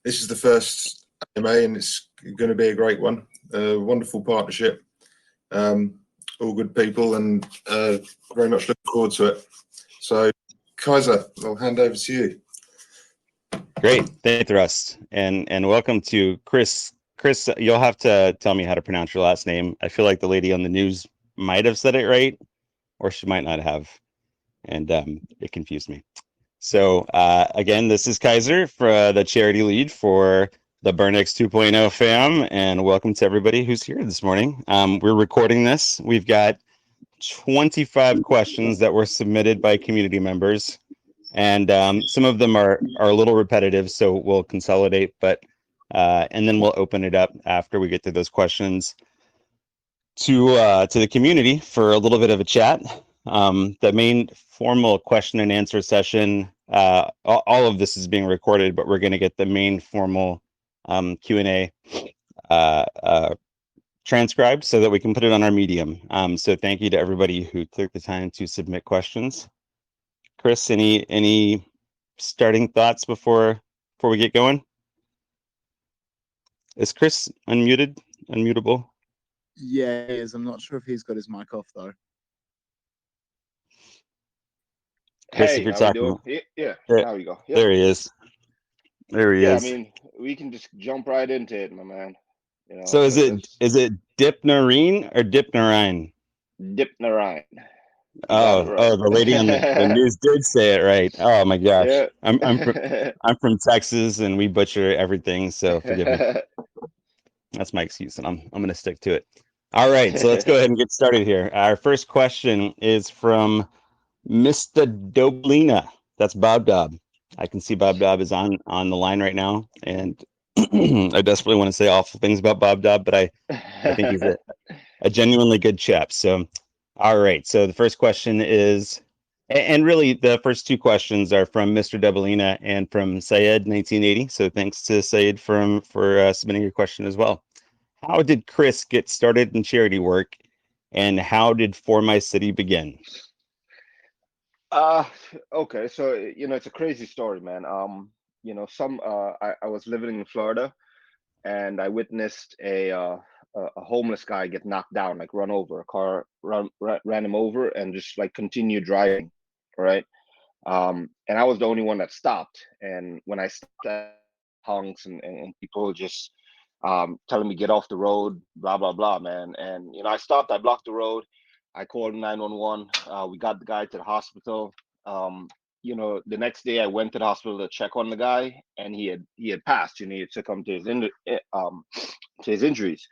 This is the first AMA, and it's going to be a great one. Wonderful partnership. All good people, and very much looking forward to it. So, Kaiser, I'll hand over to you. Great, thank you, Russ, and welcome to Chris. Chris, you'll have to tell me how to pronounce your last name. I feel like the lady on the news might have said it right, or she might not have, and it confused me. So again, this is Kaiser, for the charity lead for the BurnX 2.0 fam, and welcome to everybody who's here this morning. We're recording this. We've got 25 questions that were submitted by community members, and some of them are a little repetitive, so we'll consolidate, but and then we'll open it up after we get to those questions to the community for a little bit of a chat. The main formal question and answer session, all of this is being recorded, but we're going to get the main formal Q&A transcribed so that we can put it on our Medium. So thank you to everybody who took the time to submit questions. Chris, any starting thoughts before we get going? Is Chris unmutable? Yeah, he is. I'm not sure if he's got his mic off though. Chris, Hey, if you're how we talking, doing? Yeah, there, there we go. Yep. there he is. There he Yeah, is. I mean, we can just jump right into it, my man. You know, So is it dipnarine or dipnarine? Dipnarine. Oh, Right. the lady on the news did say it right. Oh my gosh. Yeah. I'm from Texas and we butcher everything, so forgive me. That's my excuse, and I'm gonna stick to it. All right, so let's go ahead and get started here. Our first question is from Mr. Doblina. That's Bob Dob. I can see Bob Dob is on the line right now, and I desperately want to say awful things about Bob Dob, but I think he's a genuinely good chap. So, all right. So the first question is, and really the first two questions are from Mr. Doblina and from Syed 1980. So thanks to Syed for submitting your question as well. How did Chris get started in charity work, and how did 4MyCity begin? Okay, so it's a crazy story, man. I was living in Florida, and I witnessed a homeless guy get knocked down, like run over. A car ran him over and just like continued driving, right? And I was the only one that stopped. And when I stopped, honks and people just telling me get off the road, blah blah blah, man. And I stopped. I blocked the road. I called 911. We got the guy to the hospital. The next day I went to the hospital to check on the guy, and he had passed. He had succumbed to his injuries.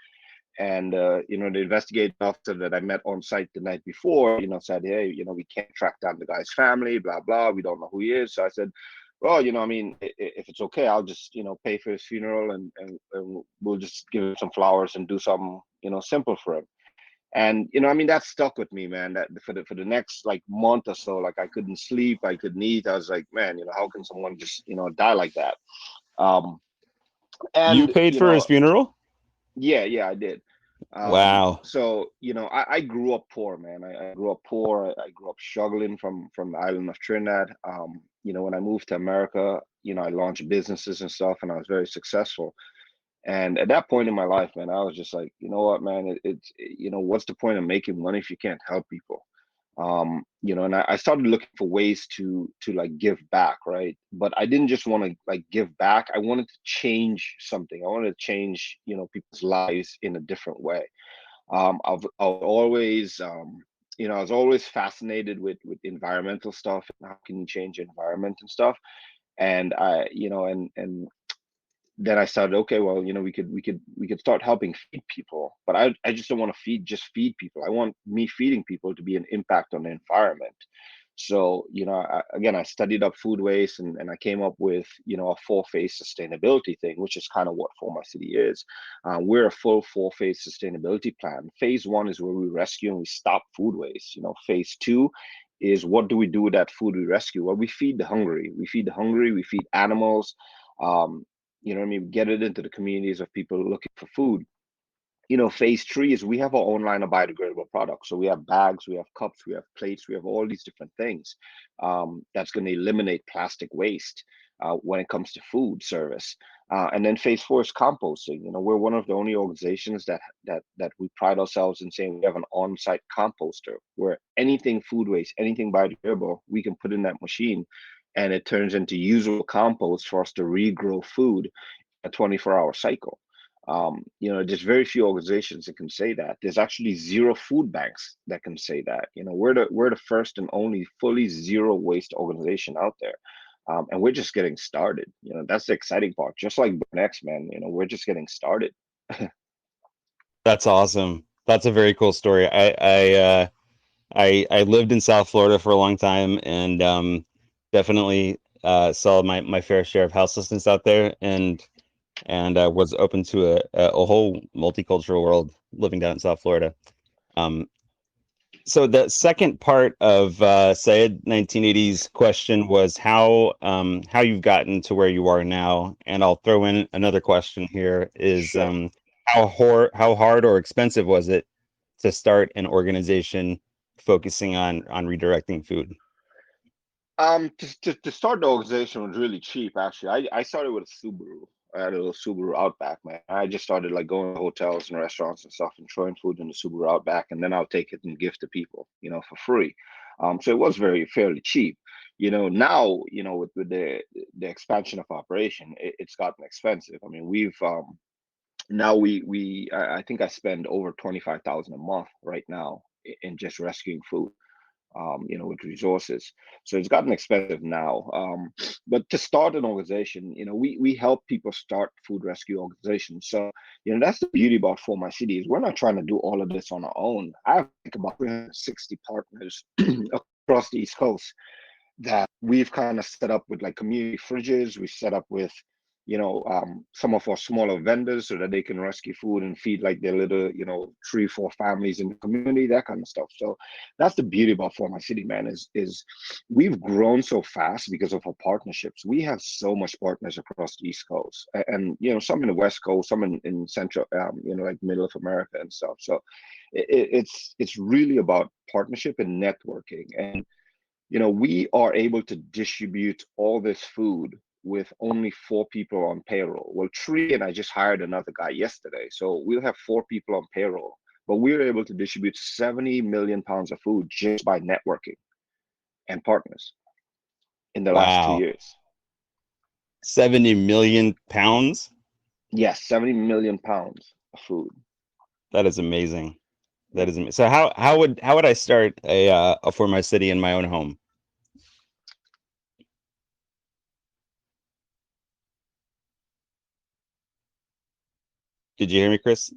And the investigating officer that I met on site the night before, said, hey, we can't track down the guy's family, blah blah. We don't know who he is. So I said, well, if it's okay, I'll just pay for his funeral, and we'll just give him some flowers and do something simple for him. And that stuck with me, man. That for the next like month or so, like I couldn't sleep, I couldn't eat. I was like, man, how can someone just die like that? And you paid for his funeral? Yeah, I did. Wow. So I grew up poor, man. I grew up poor. I grew up struggling from the island of Trinidad. When I moved to America, I launched businesses and stuff, and I was very successful. And at that point in my life, man, I was just like, you know what, man, what's the point of making money if you can't help people? And I started looking for ways to like give back, right? But I didn't just want to like give back. I wanted to change something. I wanted to change, people's lives in a different way. I was always fascinated with environmental stuff and how can you change the environment and stuff. And and then I started, okay, well, we could start helping feed people, but I just don't want to just feed people. I want me feeding people to be an impact on the environment. So, I studied up food waste, and I came up with, a 4-phase sustainability thing, which is kind of what 4MyCity is. We're a full 4-phase sustainability plan. Phase 1 is where we rescue and we stop food waste. Phase 2 is what do we do with that food we rescue? Well, we feed the hungry. We feed animals. We get it into the communities of people looking for food. Phase 3 is we have our own line of biodegradable products. So we have bags, we have cups, we have plates, we have all these different things that's going to eliminate plastic waste. when it comes to food service. And then phase 4 is composting. We're one of the only organizations that we pride ourselves in saying we have an on-site composter where anything food waste, anything biodegradable, we can put in that machine, and it turns into usable compost for us to regrow food a 24-hour cycle. There's very few organizations that can say that. There's actually zero food banks that can say that. We're the first and only fully zero waste organization out there. And we're just getting started. That's the exciting part. Just like BurnX, man, we're just getting started. That's awesome. That's a very cool story. I lived in South Florida for a long time, and definitely saw my fair share of houselessness out there, and was open to a whole multicultural world living down in South Florida. So the second part of Syed 1980's question was how you've gotten to where you are now, and I'll throw in another question here is Sure. how hard or expensive was it to start an organization focusing on redirecting food? To start the organization was really cheap, actually. I started with a Subaru. I had a little Subaru Outback, man. I just started like going to hotels and restaurants and stuff and throwing food in the Subaru Outback, and then I'll take it and give to people, for free. So it was fairly cheap. Now, with the expansion of operation, it's gotten expensive. I mean, we've now I think I spend over 25,000 a month right now in just rescuing food, with resources. So it's gotten expensive now. But to start an organization, we help people start food rescue organizations. So, that's the beauty about 4MyCity is we're not trying to do all of this on our own. I have like about 360 partners across the East Coast that we've kind of set up with like community fridges. We set up with some of our smaller vendors so that they can rescue food and feed like their little 3-4 families in the community, that kind of stuff. So that's the beauty about 4MyCity, man, is we've grown so fast because of our partnerships. We have so much partners across the East Coast, and some in the West Coast, some in Central, like middle of America and stuff. So it's really about partnership and networking. And we are able to distribute all this food with only 4 people on payroll. Well, 3, and I just hired another guy yesterday. So we'll have 4 people on payroll, but we're able to distribute 70 million pounds of food just by networking and partners in the last 2 Wow, years. 70 million pounds? Yes, 70 million pounds of food. That is amazing. That is amazing. So how would I start a 4MyCity in my own home? Did you hear me, Chris?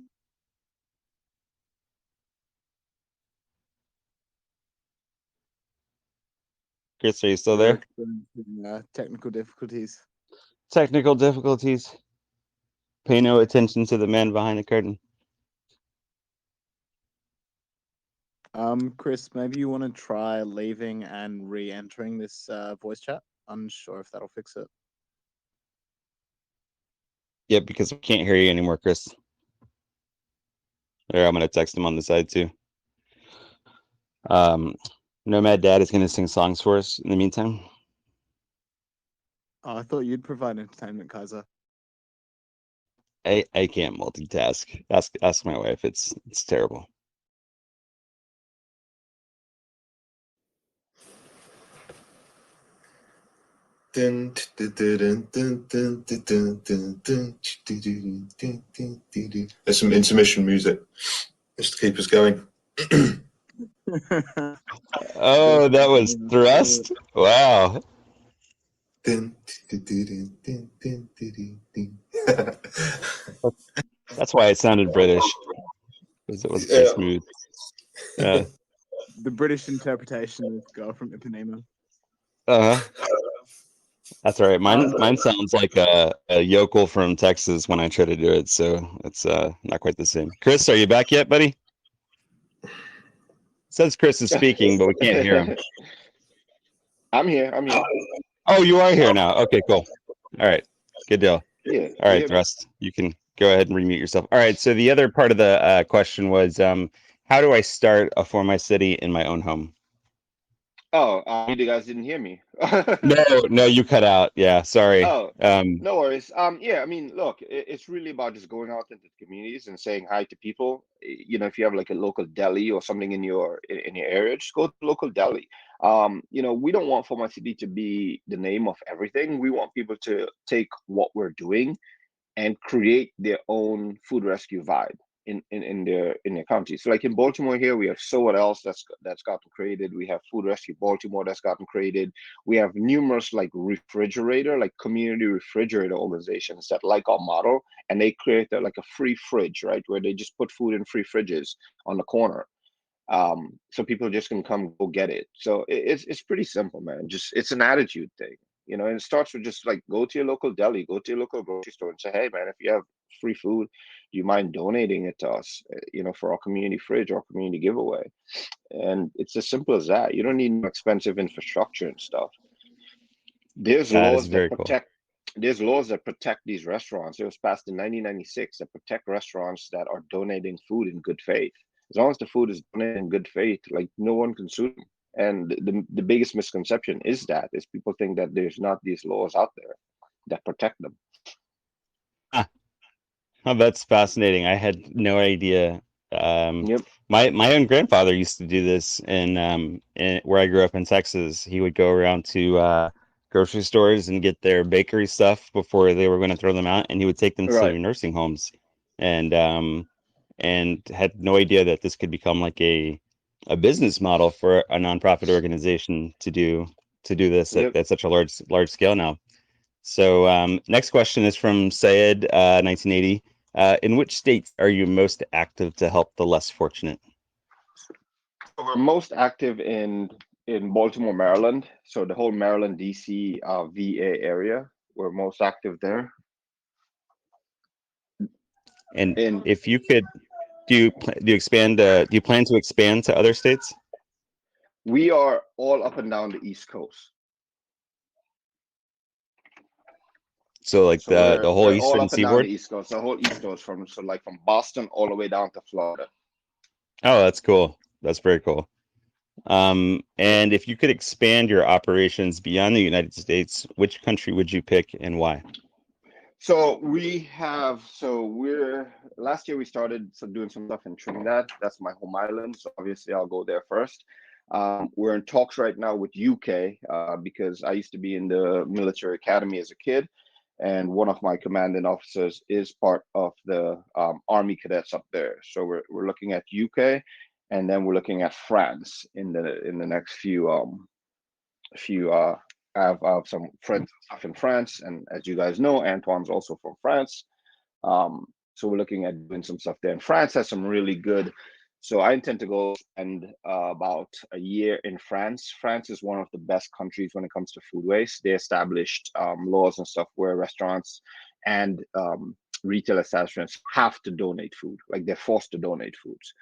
Chris, are you still there? Technical difficulties. Technical difficulties. Pay no attention to the man behind the curtain. Chris, maybe you want to try leaving and re-entering this voice chat. I'm unsure if that'll fix it. Yeah, because we can't hear you anymore, Chris. There, I'm gonna text him on the side too. Nomad Dad is gonna sing songs for us in the meantime. Oh, I thought you'd provide entertainment, Kaiser. I can't multitask. Ask my wife. It's terrible. There's some intermission music just to keep us going. Oh, that was thrust. Wow. That's why it sounded British. Because it was so smooth. Yeah. The British interpretation of Girl from Ipanema. Uh-huh. That's all right. Mine sounds like a yokel from Texas when I try to do it, so it's not quite the same. Chris, are you back yet, buddy? It says Chris is speaking, but we can't hear him. I'm here. Oh, you are here now. Okay, cool. All right. Good deal. Yeah. All right, Thrust. You can go ahead and remute yourself. All right. So the other part of the question was, how do I start a 4MyCity in my own home? Oh, you guys didn't hear me. No, you cut out. Yeah, sorry. Oh, no worries. Yeah, I mean, look, it's really about just going out into the communities and saying hi to people. You know, if you have like a local deli or something in your area, just go to the local deli. You know, we don't want For My City to be the name of everything. We want people to take what we're doing and create their own food rescue vibe in their county. So like in Baltimore here, we have So What Else that's gotten created. We have Food Rescue Baltimore that's gotten created. We have numerous like like community refrigerator organizations that like our model, and they create like a free fridge, right, where they just put food in free fridges on the corner. So people just can come go get it. So it's pretty simple, man. Just it's an attitude thing, you know. And it starts with just like go to your local deli, go to your local grocery store, and say, hey, man, if you have free food, do you mind donating it to us? You know, for our community fridge or community giveaway. And it's as simple as that. You don't need no expensive infrastructure and stuff. There's That is laws that very cool. protect. There's laws that protect these restaurants. It was passed in 1996 that protect restaurants that are donating food in good faith. As long as the food is donated in good faith, like no one can sue them. And the biggest misconception is people think that there's not these laws out there that protect them. Oh, that's fascinating. I had no idea. Yep. My own grandfather used to do this in where I grew up in Texas. He would go around to grocery stores and get their bakery stuff before they were going to throw them out, and he would take them Right. to nursing homes, and had no idea that this could become like a business model for a nonprofit organization to do this Yep. at such a large scale now. So next question is from Syed, 1980. In which states are you most active to help the less fortunate? We're most active in Baltimore, Maryland. So the whole Maryland, DC, VA area. We're most active there. And And if you could, do you plan to expand to other states? we are all up and down the East Coast. So like So the whole we're all eastern up and down the seaboard? East Coast, the whole East Coast from like from Boston all the way down to Florida. Oh, that's cool. That's very cool. And if you could expand your operations beyond the United States, which country would you pick and why? We're last year we started doing some stuff in Trinidad. That's my home island. So obviously I'll go there first. We're in talks right now with UK because I used to be in the military academy as a kid, and one of my commanding officers is part of the army cadets up there. So we're looking at UK, and then we're looking at France in the next few I have some friends and stuff in France, and as you guys know, Antoine's also from France. So we're looking at doing some stuff there. And France has some really good. So I intend to go spend about a year in France. France is one of the best countries when it comes to food waste. They established laws and stuff where restaurants and retail establishments have to donate food, like they're forced to donate foods.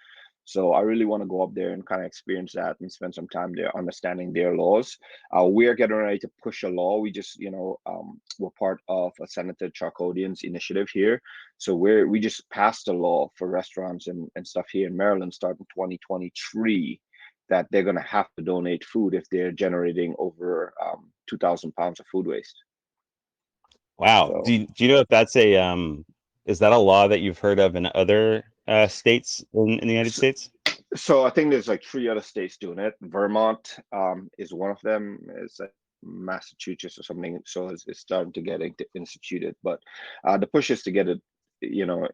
So I really want to go up there and kind of experience that and spend some time there understanding their laws. We are getting ready to push a law. We just, we're part of a Senator Charkodian's initiative here. So we just passed a law for restaurants and stuff here in Maryland starting 2023 that they're going to have to donate food if they're generating over 2,000 pounds of food waste. Wow. So Do you know if that's is that a law that you've heard of in other states in the United States? So I think there's like 3 other states doing it. Vermont is one of them. It's like Massachusetts or something. So it's starting to get instituted. But the push is to get it,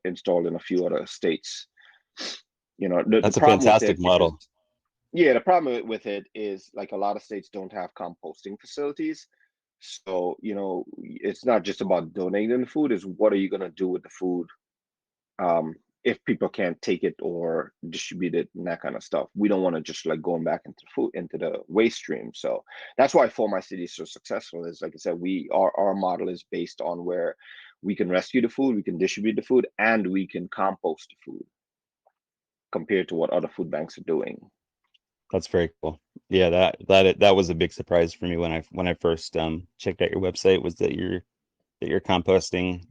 installed in a few other states. The That's a problem with fantastic it is, model. yeah, the problem with it is like a lot of states don't have composting facilities. So, it's not just about donating the food, is what are you going to do with the food? If people can't take it or distribute it and that kind of stuff. We don't want to just like going back into the waste stream. So that's why 4MyCity is so successful. Is like I said, our model is based on where we can rescue the food, we can distribute the food, and we can compost the food compared to what other food banks are doing. That's very cool. Yeah, that was a big surprise for me when I first checked out your website, was that you're composting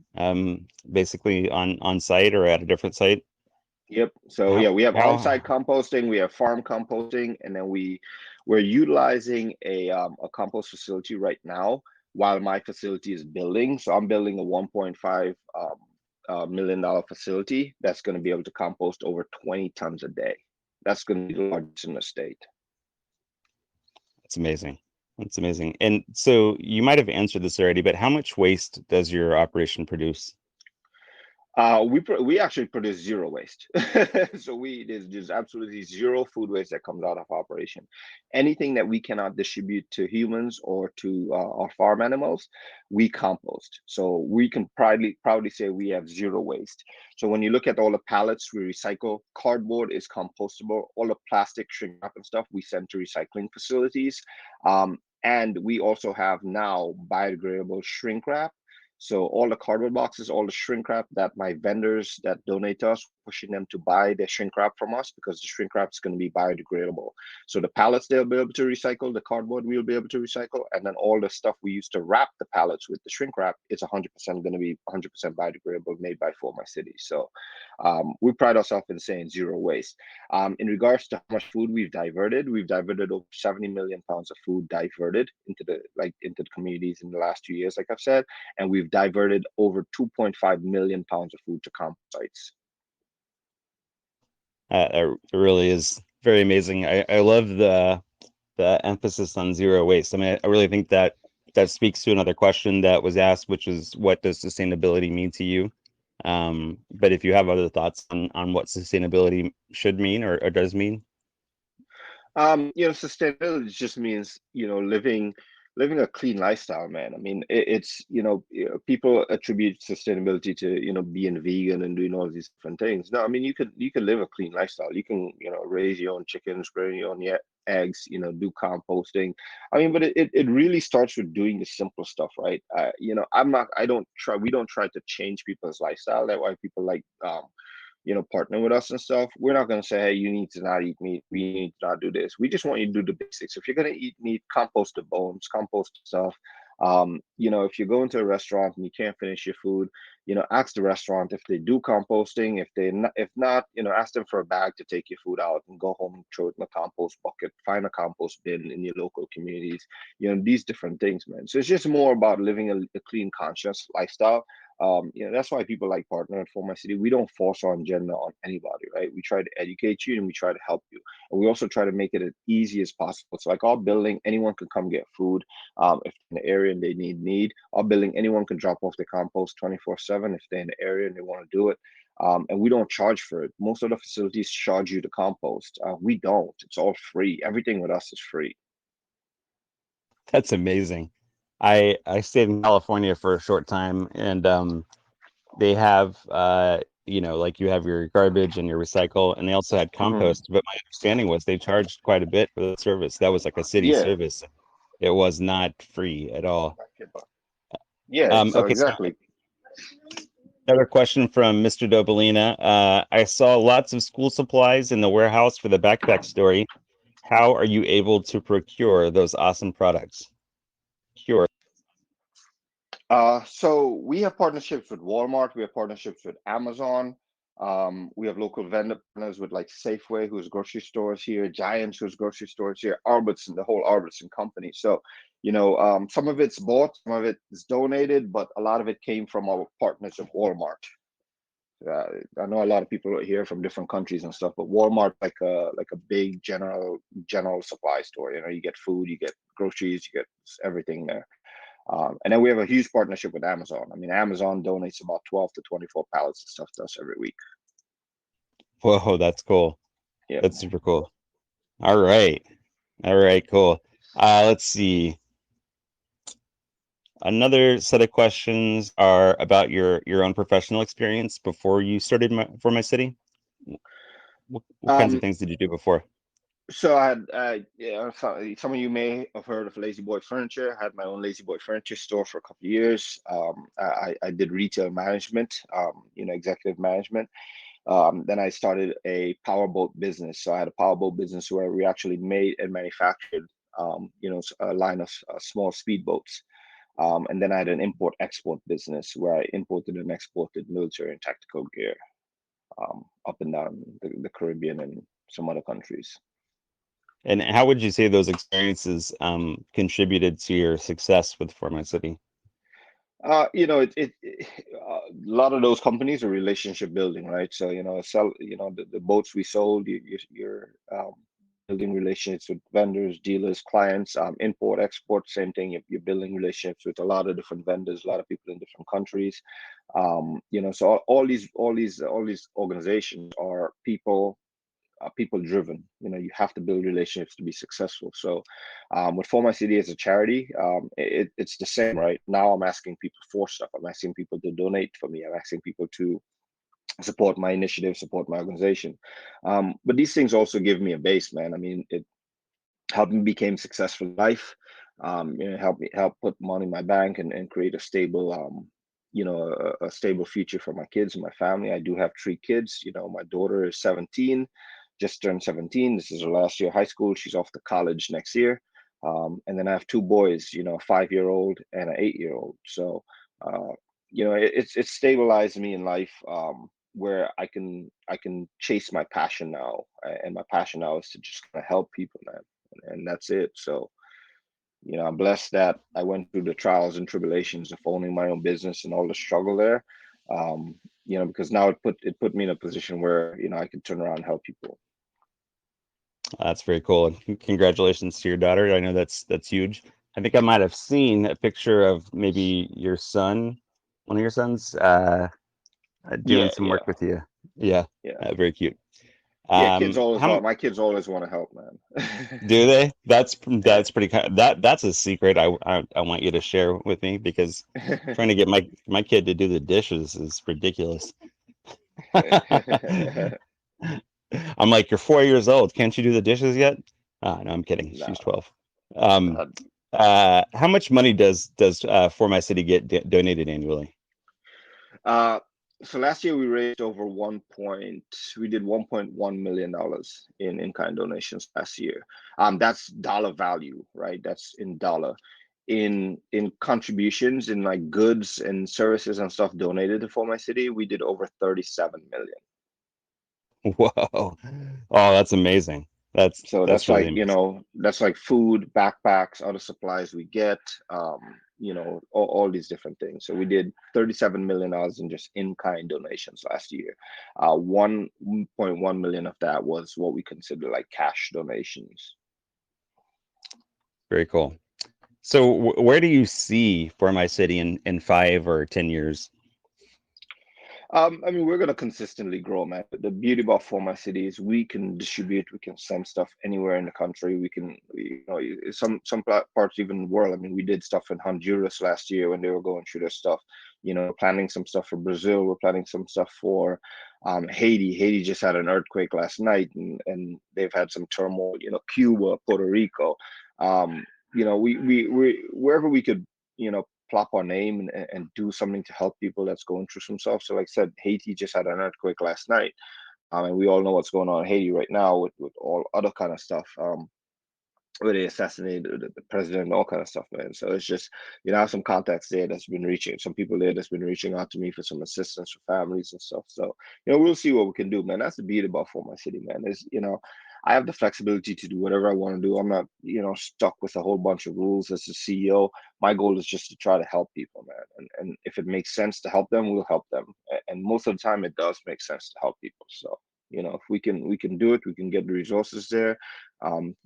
basically on site or at a different site. Yep. So How yeah, we have how on-site composting, we have farm composting, and then we We're utilizing a compost facility right now while my facility is building. So I'm building a $1.5 million facility that's going to be able to compost over 20 tons a day. That's going to be the largest in the state. That's amazing. That's amazing. And so you might have answered this already, but how much waste does your operation produce? We actually produce zero waste. So there's absolutely zero food waste that comes out of operation. Anything that we cannot distribute to humans or to our farm animals, we compost. So we can proudly say we have zero waste. So when you look at all the pallets we recycle, cardboard is compostable. All the plastic, shrink wrap and stuff we send to recycling facilities. And we also have now biodegradable shrink wrap. So all the cardboard boxes, all the shrink wrap that my vendors that donate to us, pushing them to buy their shrink wrap from us because the shrink wrap is going to be biodegradable. So the pallets they'll be able to recycle, the cardboard we'll be able to recycle, and then all the stuff we used to wrap the pallets with the shrink wrap, it's 100% going to be 100% biodegradable, made by 4MyCity. So we pride ourselves in saying zero waste. In regards to how much food we've diverted over 70 million pounds of food diverted into the communities in the last 2 years, like I've said, and we've diverted over 2.5 million pounds of food to compost sites. It really is very amazing. I love the emphasis on zero waste. I mean, I really think that speaks to another question that was asked, which is, what does sustainability mean to you? But if you have other thoughts on what sustainability should mean or does mean. Sustainability just means, living a clean lifestyle, man. I mean, it's, people attribute sustainability to, being vegan and doing all these different things. No, I mean, you can live a clean lifestyle. You can, raise your own chickens, raise your own eggs, do composting. I mean, but it really starts with doing the simple stuff, right? We don't try to change people's lifestyle. That's why people like, partner with us and stuff. We're not going to say, hey, you need to not eat meat. We need to not do this. We just want you to do the basics. If you're going to eat meat, compost the bones, compost stuff. If you go into a restaurant and you can't finish your food, ask the restaurant if they do composting. If not, ask them for a bag to take your food out and go home and throw it in a compost bucket. Find a compost bin in your local communities. These different things, man. So it's just more about living a clean, conscious lifestyle. That's why people like partner at 4MyCity. We don't force our agenda on anybody, right? We try to educate you and we try to help you. And we also try to make it as easy as possible. So like our building, anyone can come get food. If in the area and they need our building, anyone can drop off the compost 24/7 if they're in the area and they want to do it. And we don't charge for it. Most of the facilities charge you to compost. We don't. It's all free. Everything with us is free. That's amazing. I stayed in California for a short time, and they have like you have your garbage and your recycle, and they also had compost. But my understanding was they charged quite a bit for the service. That was like a city Yeah. service. It was not free at all. Yeah. So Okay, so exactly. another question from Mr. Dobolina. I saw lots of school supplies in the warehouse for the backpack story. How are you able to procure those awesome products? So we have partnerships with Walmart. We have partnerships with Amazon. We have local vendor partners with like Safeway, who's grocery stores here, Giants, who's grocery stores here, Albertson, the whole Albertson company. So, some of it's bought, some of it is donated, but a lot of it came from our partners at Walmart. I know a lot of people are here from different countries and stuff, but Walmart like a big general supply store. You get food, you get groceries, you get everything there. And then we have a huge partnership with Amazon. I mean, Amazon donates about 12 to 24 pallets of stuff to us every week. Whoa, that's cool. Yeah. That's super cool. All right, cool. Let's see. Another set of questions are about your own professional experience before you started 4MyCity. What kinds of things did you do before? So I had, some of you may have heard of Lazy Boy Furniture. I had my own Lazy Boy Furniture store for a couple of years. I did retail management, executive management. Then I started a powerboat business. So I had a powerboat business where we actually made and manufactured, a line of small speedboats. And then I had an import-export business where I imported and exported military and tactical gear up and down the Caribbean and some other countries. And how would you say those experiences contributed to your success with 4MyCity? A lot of those companies are relationship building, right? So, the boats we sold, you're building relationships with vendors, dealers, clients, import, export, same thing. You're building relationships with a lot of different vendors, a lot of people in different countries. So all these organizations are people driven. You have to build relationships to be successful. So with 4MyCity as a charity, it's the same, right? Now I'm asking people for stuff. I'm asking people to donate for me. I'm asking people to support my initiative, support my organization. But these things also give me a base, man. I mean, it helped me become successful in life. Help put money in my bank and create a stable a stable future for my kids and my family. I do have 3 kids. My daughter is 17, just turned 17. This is her last year of high school. She's off to college next year. And then I have 2 boys, a 5-year-old and an 8-year-old. So, it's stabilized me in life, where I can chase my passion now. And my passion now is to just kind of help people, man. And that's it. So, I'm blessed that I went through the trials and tribulations of owning my own business and all the struggle there. Because now it put me in a position where, I could turn around and help people. That's very cool. And congratulations to your daughter. I know that's huge. I think I might have seen a picture of maybe your son, one of your sons, doing Yeah, some yeah, work with you. Yeah, yeah. very cute. Yeah, kids always How want my kids always want to help, man. do they? That's pretty kind. That's a secret I want you to share with me, because trying to get my kid to do the dishes is ridiculous. I'm like, you're 4 years old. Can't you do the dishes yet? No, I'm kidding. No, She's 12. Um, uh, how much money does 4MyCity get donated annually? uh, so last year we raised over we did $1.1 million in kind donations last year. That's dollar value, right? That's in dollar. In contributions, in like goods and services and stuff donated to 4MyCity, we did over 37 million. Whoa. Oh, that's amazing. So That's that's really like, amazing. that's like food, backpacks, other supplies we get, all these different things. So we did $37 million in just in-kind donations last year. 1.1 million of that was what we consider like cash donations. Very cool. So where do you see 4MyCity in 5 or 10 years? I mean, we're gonna consistently grow, man. The beauty about 4MyCity is we can distribute, we can send stuff anywhere in the country. We can, some parts even in the world. I mean, we did stuff in Honduras last year when they were going through their stuff. Planning some stuff for Brazil. We're planning some stuff for Haiti. Haiti just had an earthquake last night, and they've had some turmoil. Cuba, Puerto Rico. We wherever we could, plop our name and do something to help people that's going through some stuff. So like I said, Haiti just had an earthquake last night. And we all know what's going on in Haiti right now with all other kind of stuff. Where they assassinated the president and all kind of stuff, man. So it's just, I have some contacts there some people there that's been reaching out to me for some assistance for families and stuff. So, we'll see what we can do, man. That's the beauty about 4MyCity, man. Is, I have the flexibility to do whatever I want to do. I'm not, stuck with a whole bunch of rules as a CEO. My goal is just to try to help people, man. And if it makes sense to help them, we'll help them. And most of the time it does make sense to help people. So, if we can do it, we can get the resources there,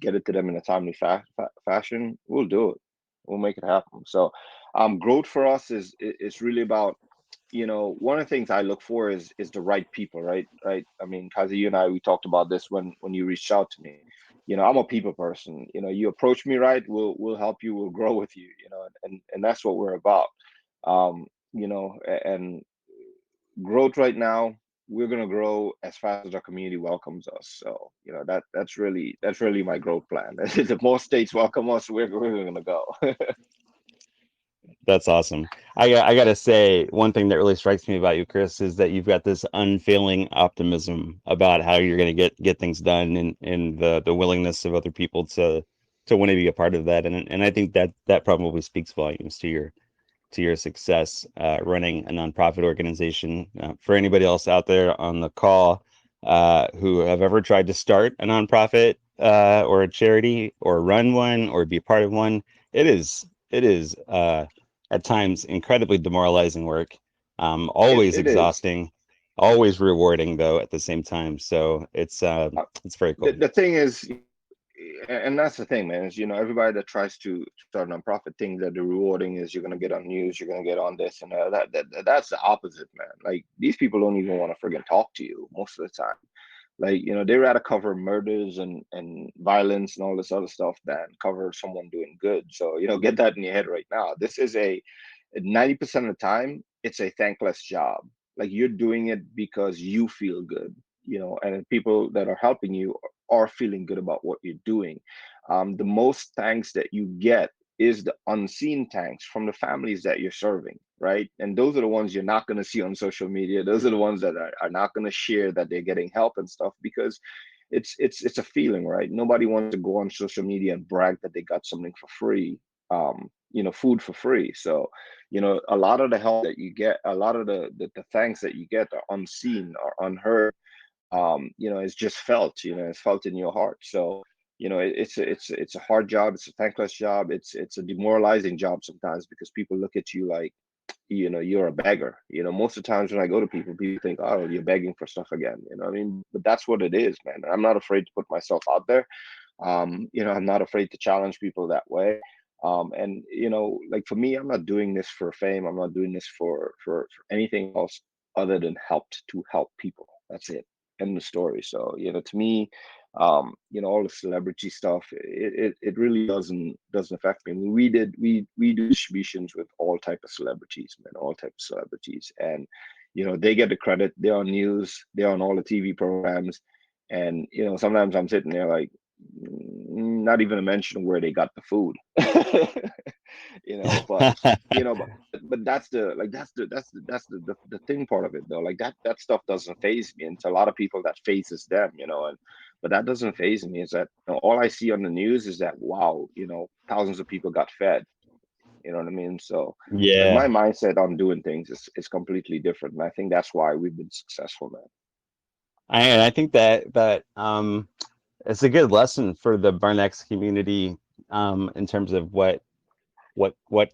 get it to them in a timely fashion, we'll do it. We'll make it happen. So growth for us is really about, one of the things I look for is the right people, right? I mean, Kaiser, you and I, we talked about this when you reached out to me. I'm a people person. You approach me right, we'll help you, we'll grow with you, and that's what we're about. And growth right now, we're gonna grow as fast as our community welcomes us. So that's really my growth plan. The more states welcome us, we're gonna go. That's awesome. I gotta say, one thing that really strikes me about you, Chris, is that you've got this unfailing optimism about how you're gonna get things done, and the willingness of other people to want to be a part of that. And I think that probably speaks volumes to your success running a nonprofit organization. For anybody else out there on the call who have ever tried to start a nonprofit or a charity or run one or be part of one, it is at times incredibly demoralizing work. Always It is. exhausting, always rewarding though at the same time. So Uh, it's very the, cool. the thing is, and that's the thing, man, is everybody that tries to start a nonprofit thinks that the rewarding is you're gonna get on news, you're gonna get on this and that's the opposite, man. Like these people don't even want to friggin' talk to you most of the time. Like, they rather cover murders and violence and all this other stuff than cover someone doing good. So, get that in your head right now. This is 90% of the time, it's a thankless job. Like you're doing it because you feel good, and people that are helping you are feeling good about what you're doing. The most thanks that you get is the unseen thanks from the families that you're serving, right? And those are the ones you're not going to see on social media. Those are the ones that are not going to share that they're getting help and stuff, because it's a feeling, right? Nobody wants to go on social media and brag that they got something for free, food for free. So, a lot of the help that you get, a lot of the thanks that you get are unseen or unheard. It's just felt, it's felt in your heart. So, it's a hard job, it's a thankless job, it's a demoralizing job sometimes, because people look at you like, you're a beggar. Most of the times when I go to people think, oh, you're begging for stuff again. You know what I mean? But that's what it is, man. I'm not afraid to put myself out there. I'm not afraid to challenge people that way. And like for me, I'm not doing this for fame. I'm not doing this for anything else other than to help people. That's it. End the story. So, to me, all the celebrity stuff, it really doesn't affect me. I mean, we do distributions with all type of celebrities, man, all type of celebrities, and they get the credit. They're on news. They're on all the TV programs, and sometimes I'm sitting there like, not even to mention where they got the food. But but that's the thing part of it though. Like that stuff doesn't phase me. And to a lot of people that phases them, and but that doesn't phase me. Is that all I see on the news is that, wow, thousands of people got fed. You know what I mean? So like Yeah, my mindset on doing things is completely different. And I think that's why we've been successful, man. I think that it's a good lesson for the BurnX community in terms of what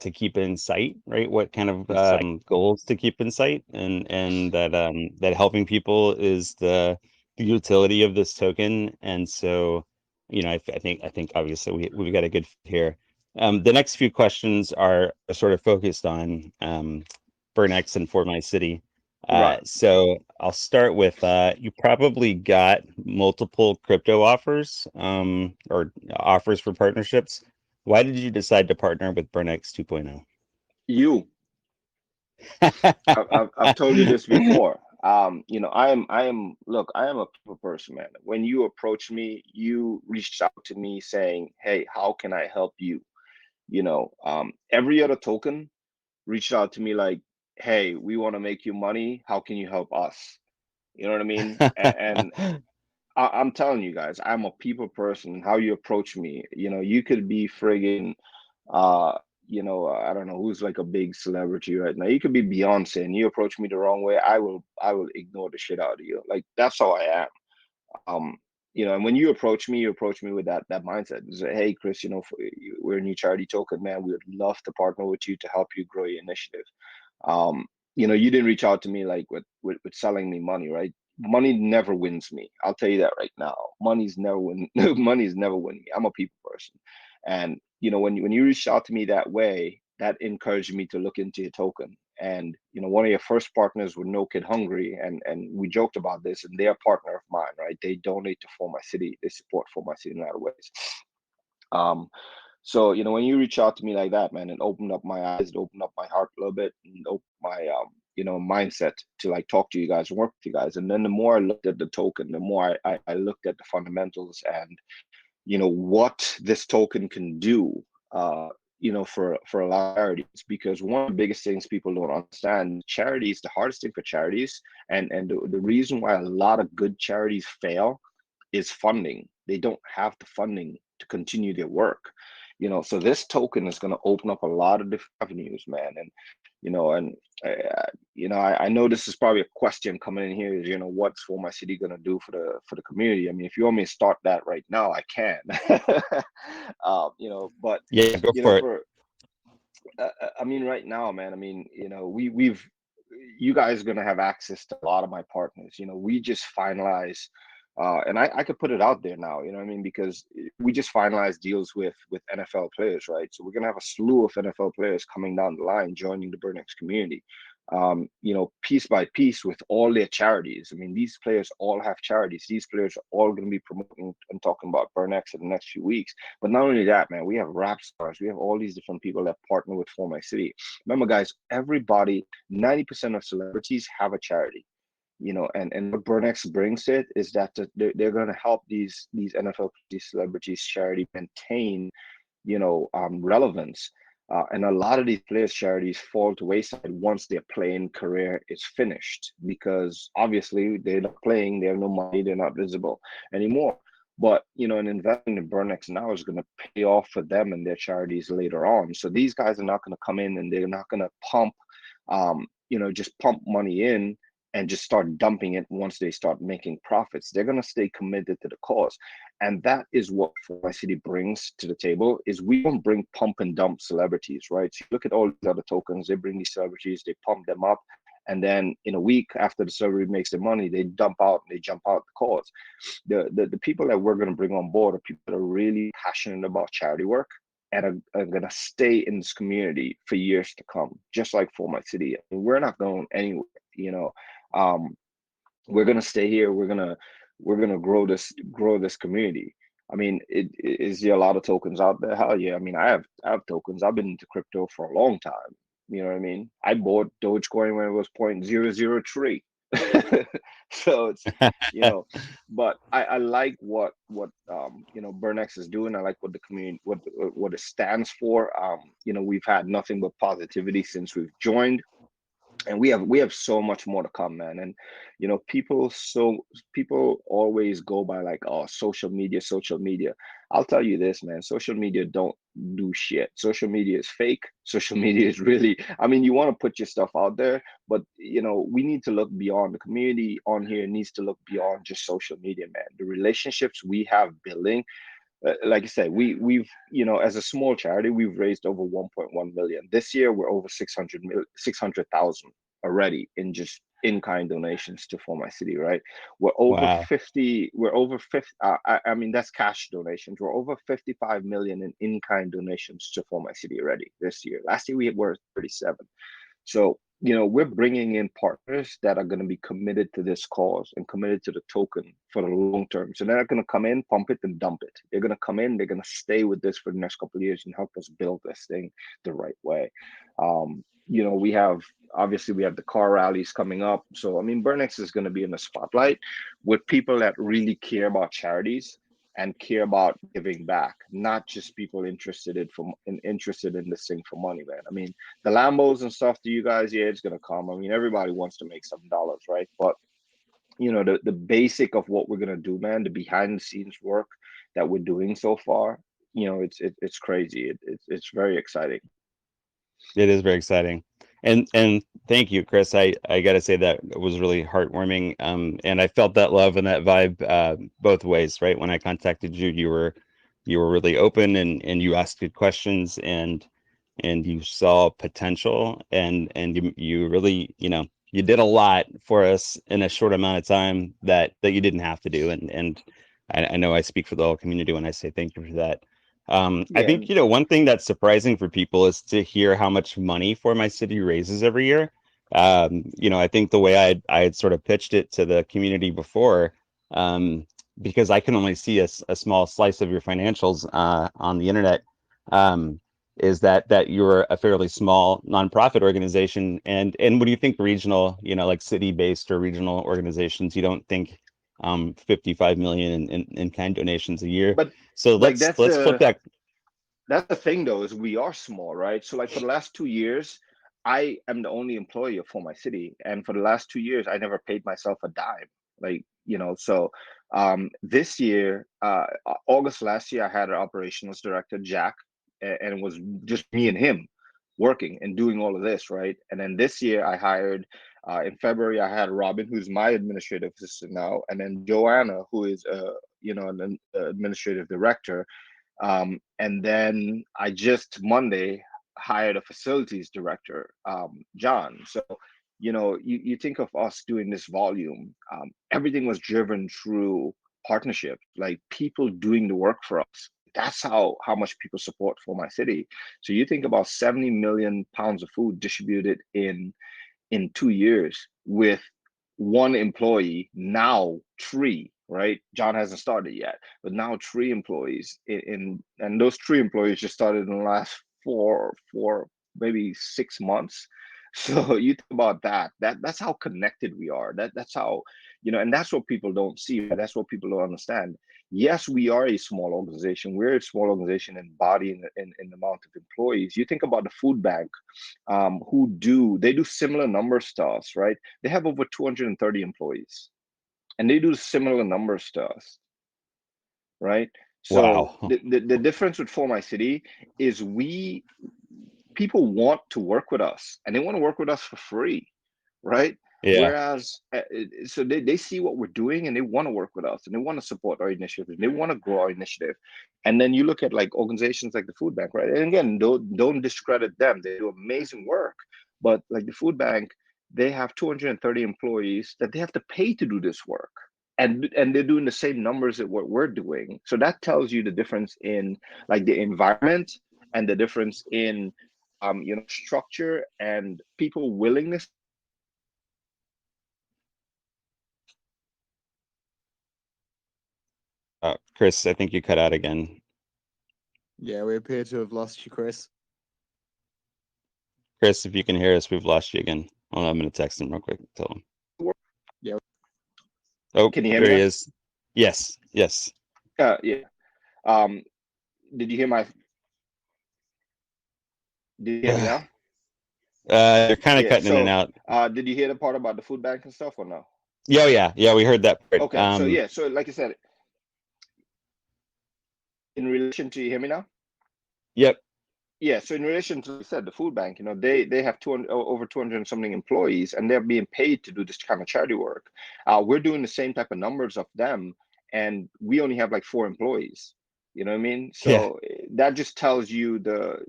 to keep in sight, right? What kind of goals to keep in sight, and that helping people is the utility of this token. And so, I think obviously we've got a good fit here. The next few questions are sort of focused on BurnX and 4MyCity. Right. So I'll start with you probably got multiple crypto offers or offers for partnerships. Why did you decide to partner with BurnX 2.0? You, I've told you this before. Look, I am a people person, man. When you approached me, you reached out to me saying, "Hey, how can I help you?" Every other token reached out to me like, "Hey, we want to make you money. How can you help us?" You know what I mean? And I'm telling you guys, I'm a people person. How you approach me, you could be friggin', uh, I don't know who's like a big celebrity right now. You could be Beyonce, and you approach me the wrong way, I will ignore the shit out of you. Like that's how I am. Um, and when you approach me with that mindset. You say, hey, Chris, we're a new charity token, man. We would love to partner with you to help you grow your initiative. um you didn't reach out to me like with selling me money, right? Money never wins me, I'll tell you that right now. Money's never win money's never win me. I'm a people person. And when you reached out to me that way, that encouraged me to look into your token. And one of your first partners with No Kid Hungry, and we joked about this, and they're a partner of mine, right? They donate to 4MyCity. They support 4MyCity in a lot of ways. um so, when you reach out to me like that, man, it opened up my eyes, it opened up my heart a little bit, and opened my mindset to like talk to you guys and work with you guys. And then the more I looked at the token, the more I looked at the fundamentals and what this token can do, for a lot of charities. Because one of the biggest things people don't understand, charities, the hardest thing for charities, and the reason why a lot of good charities fail is funding. They don't have the funding to continue their work. So this token is going to open up a lot of different avenues, man. And And I know this is probably a question coming in here is, what's 4MyCity gonna do for the community? I mean, if you want me to start that right now, I can. But Yeah, go for it. I mean, right now, man, I mean, you guys are gonna have access to a lot of my partners. We just finalized, and I could put it out there now, you know what I mean? Because we just finalized deals with NFL players, right? So we're gonna have a slew of NFL players coming down the line, joining the BurnX community. Piece by piece with all their charities. I mean, these players all have charities. These players are all going to be promoting and talking about BurnX in the next few weeks. But not only that, man, we have rap stars. We have all these different people that partner with 4MyCity. Remember, guys, everybody, 90% of celebrities have a charity. And what BurnX brings it is that they're going to help these NFL, these celebrities charity maintain, relevance. And a lot of these players' charities fall to wayside once their playing career is finished, because obviously they're not playing, they have no money, they're not visible anymore. But and investing in BurnX now is going to pay off for them and their charities later on. So these guys are not going to come in and they're not going to pump, just pump money in and just start dumping it once they start making profits. They're going to stay committed to the cause. And that is what 4MyCity brings to the table, is we don't bring pump and dump celebrities, right? So look at all these other tokens. They bring these celebrities, they pump them up. And then in a week after the celebrity makes their money, they dump out and they jump out the cause. The people that we're going to bring on board are people that are really passionate about charity work and are going to stay in this community for years to come, just like 4MyCity. I mean, we're not going anywhere, we're gonna stay here. We're gonna grow this community. I mean, is there a lot of tokens out there? Hell yeah. I mean, I have tokens. I've been into crypto for a long time. You know what I mean? I bought Dogecoin when it was 0.003. So it's but I like what BurnX is doing. I like what the community what it stands for. We've had nothing but positivity since we've joined. And we have so much more to come, man. And people always go by like, oh, social media. I'll tell you this, man, social media don't do shit. Social media is fake. Social media is really, I mean, you want to put your stuff out there, but we need to look beyond. The community on here needs to look beyond just social media, man. The relationships we have building, like I said, we've as a small charity, we've raised over 1.1 million. This year we're over 600,000 already in just in-kind donations to 4MyCity, right? We're over Wow. 50. We're over 50. I mean, that's cash donations. We're over 55 million in kind donations to 4MyCity already this year. Last year we were 37. So we're bringing in partners that are going to be committed to this cause and committed to the token for the long term. So they're not going to come in, pump it, and dump it. They're going to come in, they're going to stay with this for the next couple of years and help us build this thing the right way. We have the car rallies coming up. So I mean, BurnX is going to be in the spotlight with people that really care about charities and care about giving back, not just people interested in this thing for money, man. I mean, the Lambos and stuff to you guys, yeah, it's gonna come. I mean, everybody wants to make some dollars, right? But the basic of what we're gonna do, man, the behind the scenes work that we're doing so far, it's crazy. It's very exciting. It is very exciting. And thank you, Chris. I gotta say that was really heartwarming. And I felt that love and that vibe both ways, right? When I contacted you, you were really open and you asked good questions and you saw potential and you really, you did a lot for us in a short amount of time that you didn't have to do. And I know I speak for the whole community when I say thank you for that. I think, one thing that's surprising for people is to hear how much money 4MyCity raises every year. I think the way I had sort of pitched it to the community before, because I can only see a small slice of your financials on the internet, is that you're a fairly small nonprofit organization. And when you think regional, like city-based or regional organizations, you don't think 55 million in kind donations a year. But so like let's flip that. That's the thing, though, is we are small, right? So like for the last 2 years, I am the only employee of 4MyCity, and for the last 2 years, I never paid myself a dime. Like so this year, August last year, I had an operations director, Jack, and it was just me and him working and doing all of this, right? And then this year I hired, in February, I had Robin, who's my administrative assistant now, and then Joanna, who is, an administrative director. And then I just Monday hired a facilities director, John. So, you think of us doing this volume, everything was driven through partnership, like people doing the work for us. That's how much people support For My City. So you think about 70 million pounds of food distributed in 2 years with one employee, now three, right? John hasn't started yet, but now three employees and those three employees just started in the last four, maybe 6 months. So you think about that's how connected we are. That's how, and that's what people don't see. That's what people don't understand. Yes, we are a small organization. We're a small organization in body in the amount of employees. You think about the food bank, they do similar numbers to us, right? They have over 230 employees, and they do similar numbers to us, right? So Wow. the difference with For My City is people want to work with us, and they want to work with us for free, right? Yeah. Whereas, so they see what we're doing and they want to work with us and they want to support our initiative. They want to grow our initiative. And then you look at like organizations like the food bank, right? And again, don't discredit them. They do amazing work. But like the food bank, they have 230 employees that they have to pay to do this work. And they're doing the same numbers that what we're doing. So that tells you the difference in like the environment and the difference in structure and people willingness. Chris, I think you cut out again. Yeah, we appear to have lost you, Chris. Chris, if you can hear us, we've lost you again. Oh, I'm going to text him real quick. Tell him. Yeah. Oh, Can you hear there me he now? is. Yes. Yeah. Did you hear my? Did you hear me now? You're kind of Yeah. cutting in and So, out. did you hear the part about the food bank and stuff or no? Yeah, we heard that part. Okay. So yeah. So like I said, in relation to, you hear me now? Yep. Yeah, so in relation to, like I said, the food bank, they have over 200 and something employees, and they're being paid to do this kind of charity work. We're doing the same type of numbers of them, and we only have like 4 employees. You know what I mean? Yeah. So that just tells you the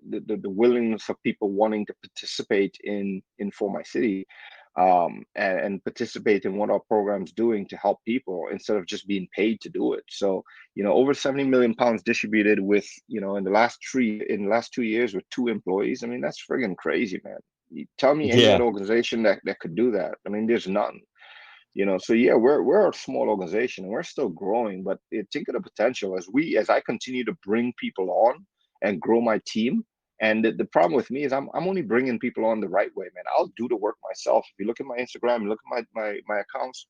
willingness of people wanting to participate in For My City, and participate in what our program's doing to help people instead of just being paid to do it. So over 70 million pounds distributed with, in the last 2 years with 2 employees. I mean, that's friggin' crazy, man. You tell me any Yeah. other organization that could do that. I mean, there's none. So yeah, we're a small organization and we're still growing, but think of the potential as I continue to bring people on and grow my team. And the problem with me is I'm only bringing people on the right way, man. I'll do the work myself. If you look at my Instagram, look at my accounts,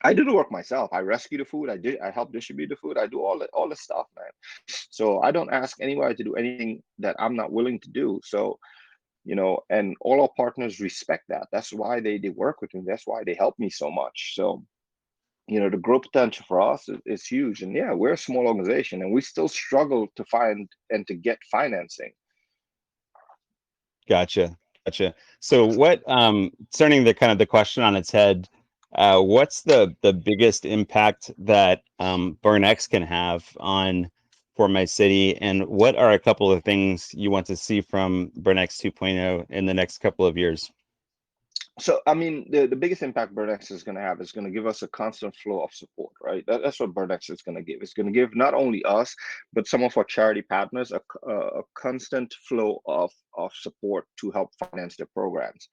I do the work myself. I rescue the food. I help distribute the food. I do all the stuff, man. So I don't ask anybody to do anything that I'm not willing to do. So, and all our partners respect that. That's why they work with me. That's why they help me so much. So, the growth potential for us is huge. And yeah, we're a small organization and we still struggle to find and to get financing. Gotcha. So what, turning the question on its head, what's the biggest impact that BurnX can have on For My City, and what are a couple of things you want to see from BurnX 2.0 in the next couple of years? So, I mean, the biggest impact BurnX is going to have is going to give us a constant flow of support, right? That's what BurnX is going to give. It's going to give not only us, but some of our charity partners a constant flow of support to help finance their programs,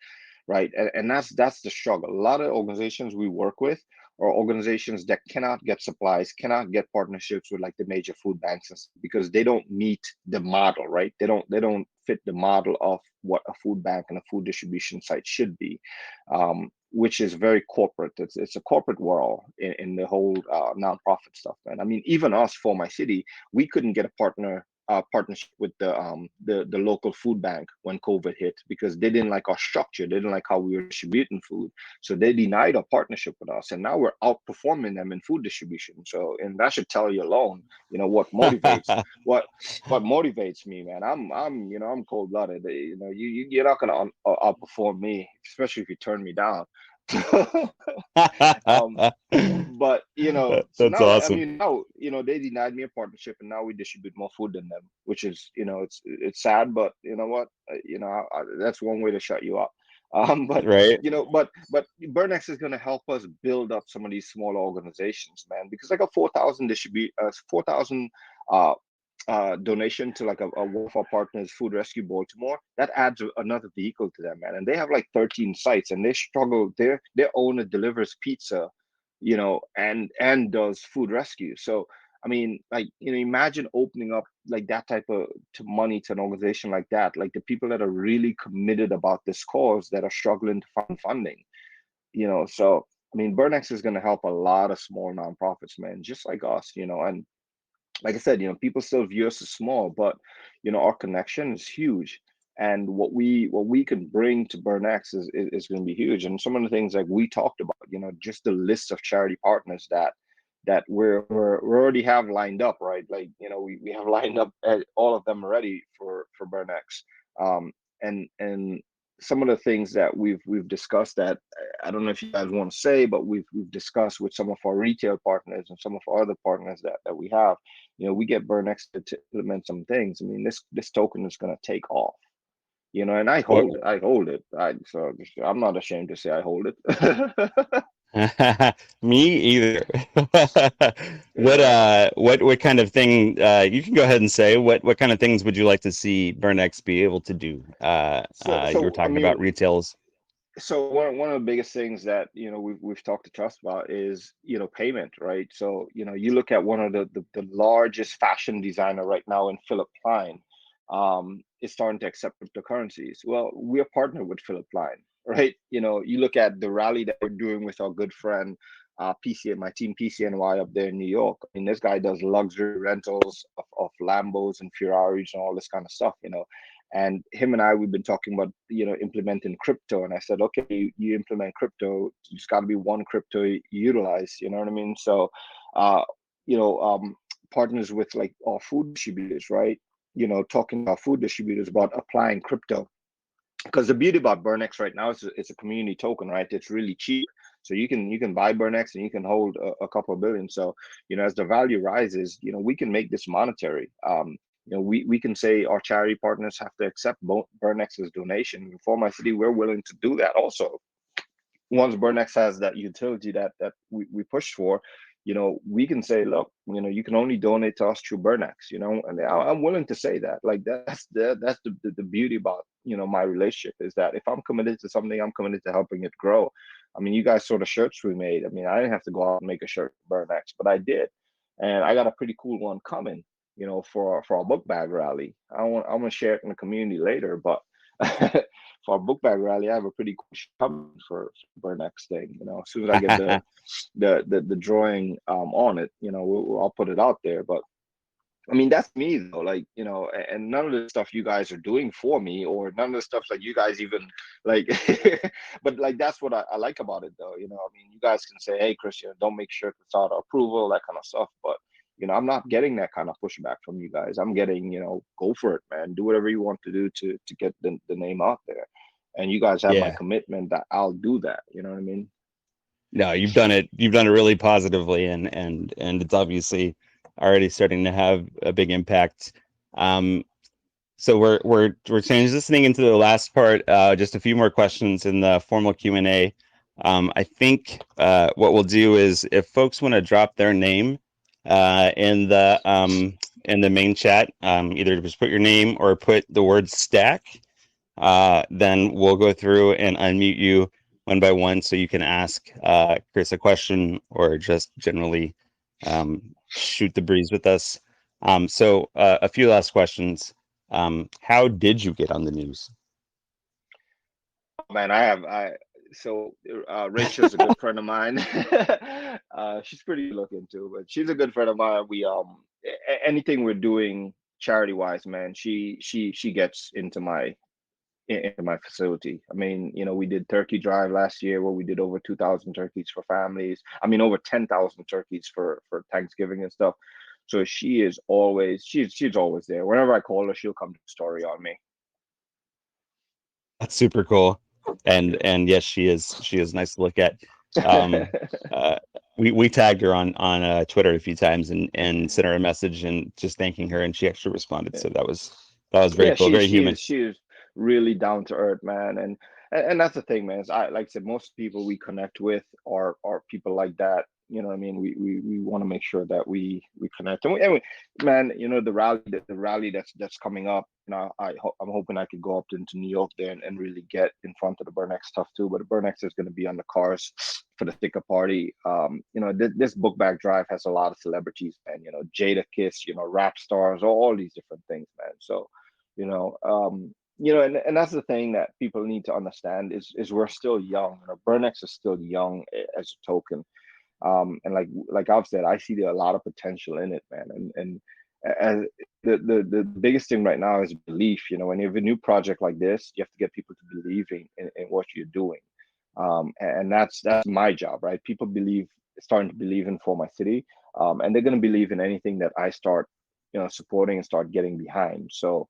right? And that's the struggle. A lot of organizations we work with are organizations that cannot get supplies, cannot get partnerships with like the major food banks because they don't meet the model, right? They don't fit the model of what a food bank and a food distribution site should be, which is very corporate. It's a corporate world in the whole nonprofit stuff, man. I mean, even us, For My City, we couldn't get a partner partnership with the local food bank when COVID hit, because they didn't like our structure. They didn't like how we were distributing food. So they denied a partnership with us. And now we're outperforming them in food distribution. So, and that should tell you alone, what motivates what motivates me, man. I'm cold blooded. You're not gonna outperform me, especially if you turn me down. But so That's now, awesome. now they denied me a partnership, and now we distribute more food than them, which is it's sad, but you know what, that's one way to shut you up. But Right. but BurnX is going to help us build up some of these smaller organizations, man, because like a 4,000 donation to like a one of our partners, Food Rescue Baltimore, that adds another vehicle to them, man. And they have like 13 sites, and they struggle. Their owner delivers pizza, and does food rescue. So I mean, like, imagine opening up like that type of to money to an organization like that, like the people that are really committed about this cause that are struggling to find funding. So I mean, BurnX is going to help a lot of small nonprofits, man, just like us, and like I said, people still view us as small, but our connection is huge. And what we can bring to BurnX is going to be huge. And some of the things like we talked about, just the list of charity partners that we're already have lined up, right? Like, we have lined up all of them already for BurnX. And some of the things that we've discussed that I don't know if you guys want to say, but we've discussed with some of our retail partners and some of our other partners that we have. We get BurnX to implement some things. I mean, this token is going to take off. And I hold it. So I'm not ashamed to say I hold it. Me either. Yeah. What kind of thing you can go ahead and say what kind of things would you like to see BurnX be able to do? You were So I talking about mean, retails. so one of the biggest things that we've talked to Trust about is payment, right? So you look at one of the largest fashion designer right now in Philip Klein, is starting to accept cryptocurrencies. Well, we're partnered with Philip Klein, right? You look at the rally that we're doing with our good friend my team PCNY up there in New York. I mean, this guy does luxury rentals of Lambos and Ferraris and all this kind of stuff, and him and we've been talking about implementing crypto, and I said, okay, you implement crypto, it's got to be one crypto you utilize, you know what I mean? So you know partners with like our food distributors, right? Talking to our food distributors about applying crypto, because the beauty about BurnX right now is it's a community token, right? It's really cheap, so you can buy BurnX and you can hold a couple of billion. So as the value rises, we can make this monetary. We can say our charity partners have to accept BurnX's donation. For my city, we're willing to do that also. Once BurnX has that utility that we push for, we can say, look, you can only donate to us through BurnX, and I'm willing to say that. Like that's the beauty about my relationship, is that if I'm committed to something, I'm committed to helping it grow. I mean, you guys saw the shirts we made. I mean, I didn't have to go out and make a shirt for BurnX, but I did, and I got a pretty cool one coming, for our book bag rally. I'm gonna share it in the community later, but for our book bag rally, I have a pretty cool coming for BurnX thing. As soon as I get the drawing on it, I'll put it out there. But I mean, that's me though. Like, and none of the stuff you guys are doing for me, or none of the stuff like you guys even like, but like that's what I like about it though. I mean, you guys can say, hey, Chris, don't make sure it's out of approval, that kind of stuff. But I'm not getting that kind of pushback from you guys. I'm getting, go for it, man. Do whatever you want to do to get the name out there. And you guys have my Yeah. commitment that I'll do that. You know what I mean? No, you've done it really positively, and it's obviously already starting to have a big impact. So we're transitioning into the last part. Just a few more questions in the formal Q&A. I think what we'll do is, if folks want to drop their name in the main chat, either just put your name or put the word stack, then we'll go through and unmute you one by one, so you can ask Chris a question, or just generally shoot the breeze with us. So a few last questions. How did you get on the news? Man, so Rachel's a good friend of mine. She's pretty good looking too, but she's a good friend of mine. We anything we're doing charity wise, man, she gets into my facility. I mean, we did turkey drive last year where we did over 2,000 turkeys for families. I mean, over 10,000 turkeys for Thanksgiving and stuff. So she's always there. Whenever I call her, she'll come to story on me. That's super cool. And yes, she is nice to look at. Um, we tagged her on Twitter a few times and sent her a message and just thanking her, and she actually responded. So that was very cool, very human. She's really down to earth, man, and that's the thing, man. Is like I said, most people we connect with are people like that. You know what I mean? We want to make sure that we connect, and man, the rally that's coming up. I'm hoping I could go up into New York there and really get in front of the BurnX stuff too. But the BurnX is going to be on the cars for the sticker party. This book bag drive has a lot of celebrities, man. Jada Kiss, rap stars, all these different things, man. So, and that's the thing that people need to understand is we're still young. BurnX is still young as a token. And like I've said, I see a lot of potential in it, man. And as the biggest thing right now is belief. When you have a new project like this, you have to get people to believe in what you're doing. And that's my job, right? People starting to believe in 4MyCity, and they're going to believe in anything that I start, supporting and start getting behind. So,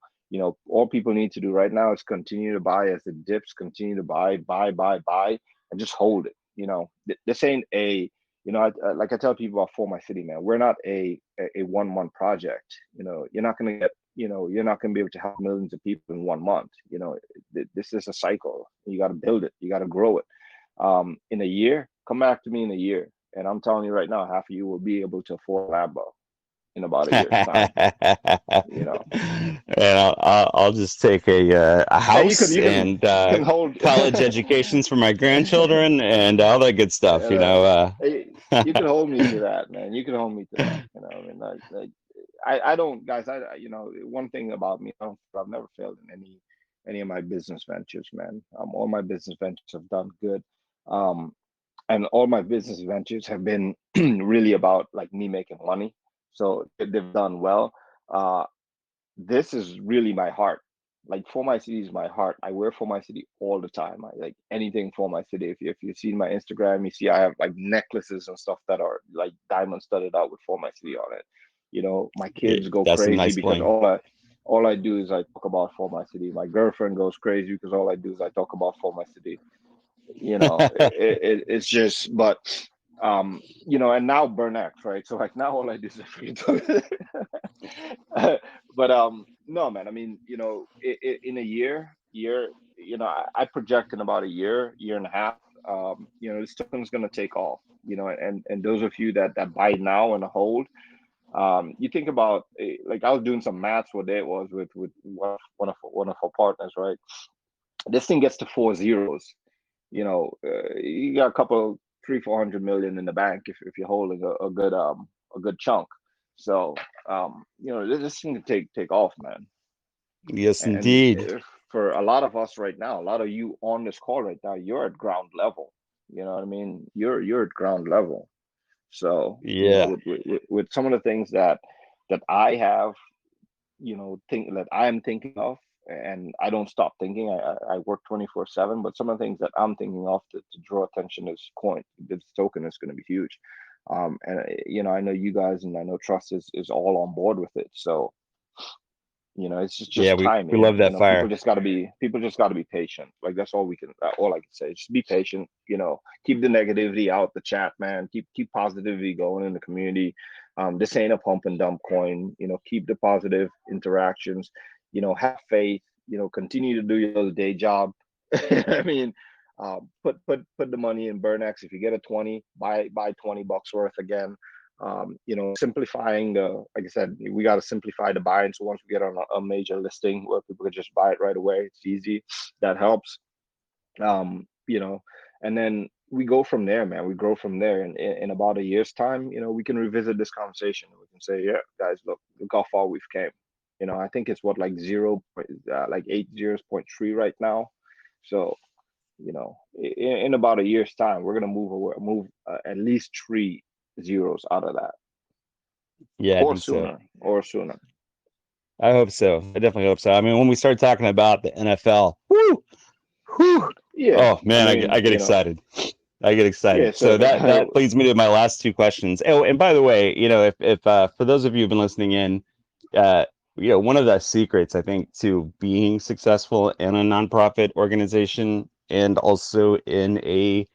all people need to do right now is continue to buy as it dips, continue to buy, and just hold it. This ain't like I tell people about 4MyCity, man, we're not a 1 month project. You're not going to get, you're not going to be able to help millions of people in 1 month. This is a cycle. You got to build it. You got to grow it. In a year, come back to me in a year, and I'm telling you right now, half of you will be able to afford a Lambo in about a year's time. And I'll just take a house you and can hold college educations for my grandchildren and all that good stuff. You can hold me to that, man. You can hold me to that. I mean, I don't, guys. One thing about me, I've never failed in any of my business ventures, man. All my business ventures have done good. And all my business ventures have been really about like me making money. So they've done well. This is really my heart. Like 4MyCity is my heart. I wear 4MyCity all the time. I like anything 4MyCity. If you see my Instagram, you see I have like necklaces and stuff that are like diamond studded out with 4MyCity on it. My kids go That's some crazy nice because bling. all I do is I talk about 4MyCity. My girlfriend goes crazy because all I do is I talk about 4MyCity. It's just, but and now BurnX, right? So like now all I do is but no, man. I mean, in a year, I project in about a year and a half. This token's gonna take off. And those of you that buy now and hold, you think about like I was doing some maths what day it was with one of our partners, right? This thing gets to 4 zeros. You got a couple 300-400 million in the bank if you're holding a good chunk. So this thing can take off, man. Yes, And indeed. for a lot of us right now, a lot of you on this call right now, you're at ground level. You know what I mean? You're at ground level. So Yeah. with some of the things that I have, think that I am thinking of, and I don't stop thinking. I work 24/7, but some of the things that I'm thinking of to draw attention is coin. This token is going to be huge. And I know you guys, and I know Trust is all on board with it. So it's just We timing. love that fire. People just got to be patient. Like that's all all I can say. Just be patient. Keep the negativity out the chat, man. Keep positivity going in the community. This ain't a pump and dump coin. Keep the positive interactions. Have faith. Continue to do your little day job. I mean, put the money in BurnX. If you get a 20, buy $20 worth again. Simplifying like I said, we got to simplify the buying. So once we get on a major listing where people can just buy it right away, it's easy. That helps. And then we go from there, man. We grow from there. And in about a year's time, we can revisit this conversation. We can say, yeah, guys, look how far we've came. I think it's what like 0.3 right now. So, in about a year's time, we're gonna move at least 3 zeros out of that. Yeah, I Or think so. sooner. Or sooner. I hope so. I definitely hope so. I mean, when we start talking about the NFL, whoo, whew, Yeah, oh man, I get excited. I get yeah. excited. So So that leads me to my last two questions. Oh, and by the way, if for those of you who've been listening in, uh, one of the secrets I think to being successful in a nonprofit organization and also in a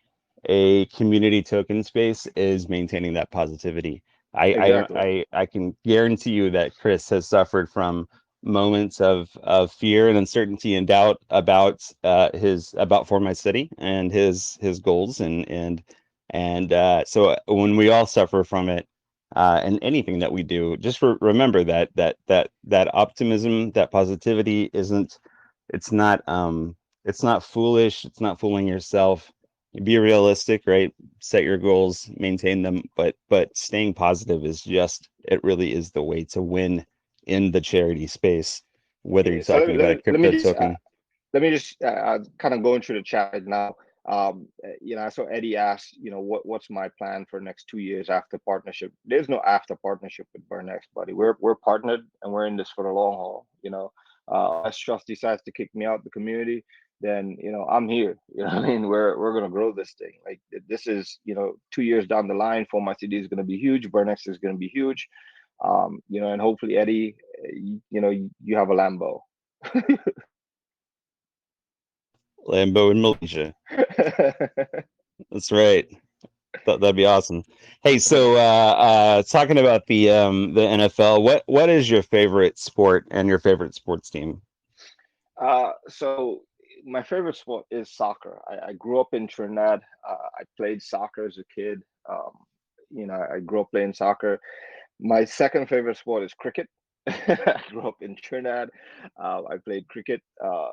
community token space is maintaining that positivity. exactly. I can guarantee you that Chris has suffered from moments of fear and uncertainty and doubt about his about 4MyCity and his goals and so when we all suffer from it and anything that we do, just remember that optimism, that positivity isn't it's not it's not foolish, it's not fooling yourself. Be realistic, right? Set your goals, maintain them, but staying positive is just it really is the way to win in the charity space, whether you're Yeah. So talking about a let me crypto just token. kind of going through the chat right now. I saw Eddie asked, what's my plan for next 2 years after partnership? There's no after partnership with BurnX, buddy. We're partnered and we're in this for the long haul. Unless Trust decides to kick me out the community, then I'm here. You know what I mean? We're gonna grow this thing. Like this is 2 years down the line. 4MyCity is gonna be huge. BurnX is gonna be huge. And hopefully Eddie, you have a Lambo. Lambo in Malaysia. That's right. That'd be awesome. Hey, so talking about the NFL, what is your favorite sport and your favorite sports team? So my favorite sport is soccer. I grew up in Trinidad. I played soccer as a kid. I grew up playing soccer. My second favorite sport is cricket. I grew up in Trinidad. I played cricket. I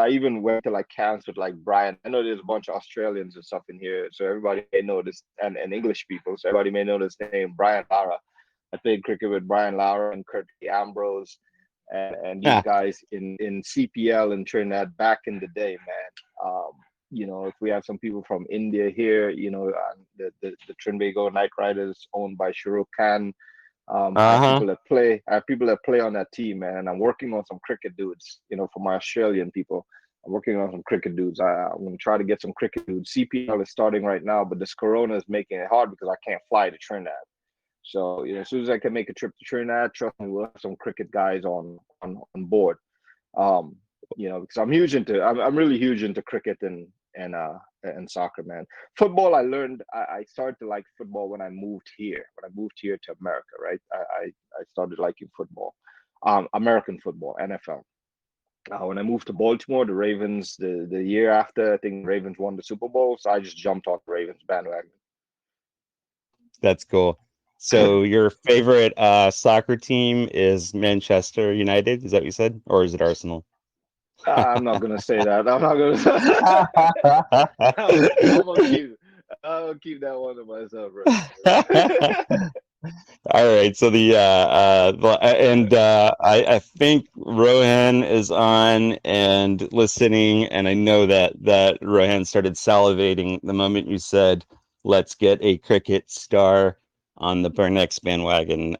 even went to like camps with like Brian. I know there's a bunch of Australians and stuff in here, so everybody may know this, and English people, so everybody may know this name, Brian Lara. I played cricket with Brian Lara and Curtis Ambrose and these Ah, guys in CPL in Trinidad back in the day, man. If we have some people from India here, the Trinbago Knight Riders owned by Shahrukh Khan. uh-huh. I have people that play on that team, man. And I'm working on some cricket dudes, for my Australian people. I'm working on some cricket dudes. I'm gonna try to get some cricket dudes. CPL is starting right now, but this corona is making it hard because I can't fly to Trinidad. So, as soon as I can make a trip to Trinidad, trust me, we'll have some cricket guys on board. Um, because I'm really huge into cricket and soccer, man. Football, I started to like football when I moved here. When I moved here to America, right? I started liking football, American football, NFL. When I moved to Baltimore, the Ravens, the year after, I think the Ravens won the Super Bowl, so I just jumped on the Ravens bandwagon. That's cool. So your favorite soccer team is Manchester United, is that what you said? Or is it Arsenal? I'm not gonna say that. I'm not gonna. I'm gonna keep that one to myself, bro. All right. So I think Rohan is on and listening, and I know that Rohan started salivating the moment you said, "Let's get a cricket star on the BurnX bandwagon."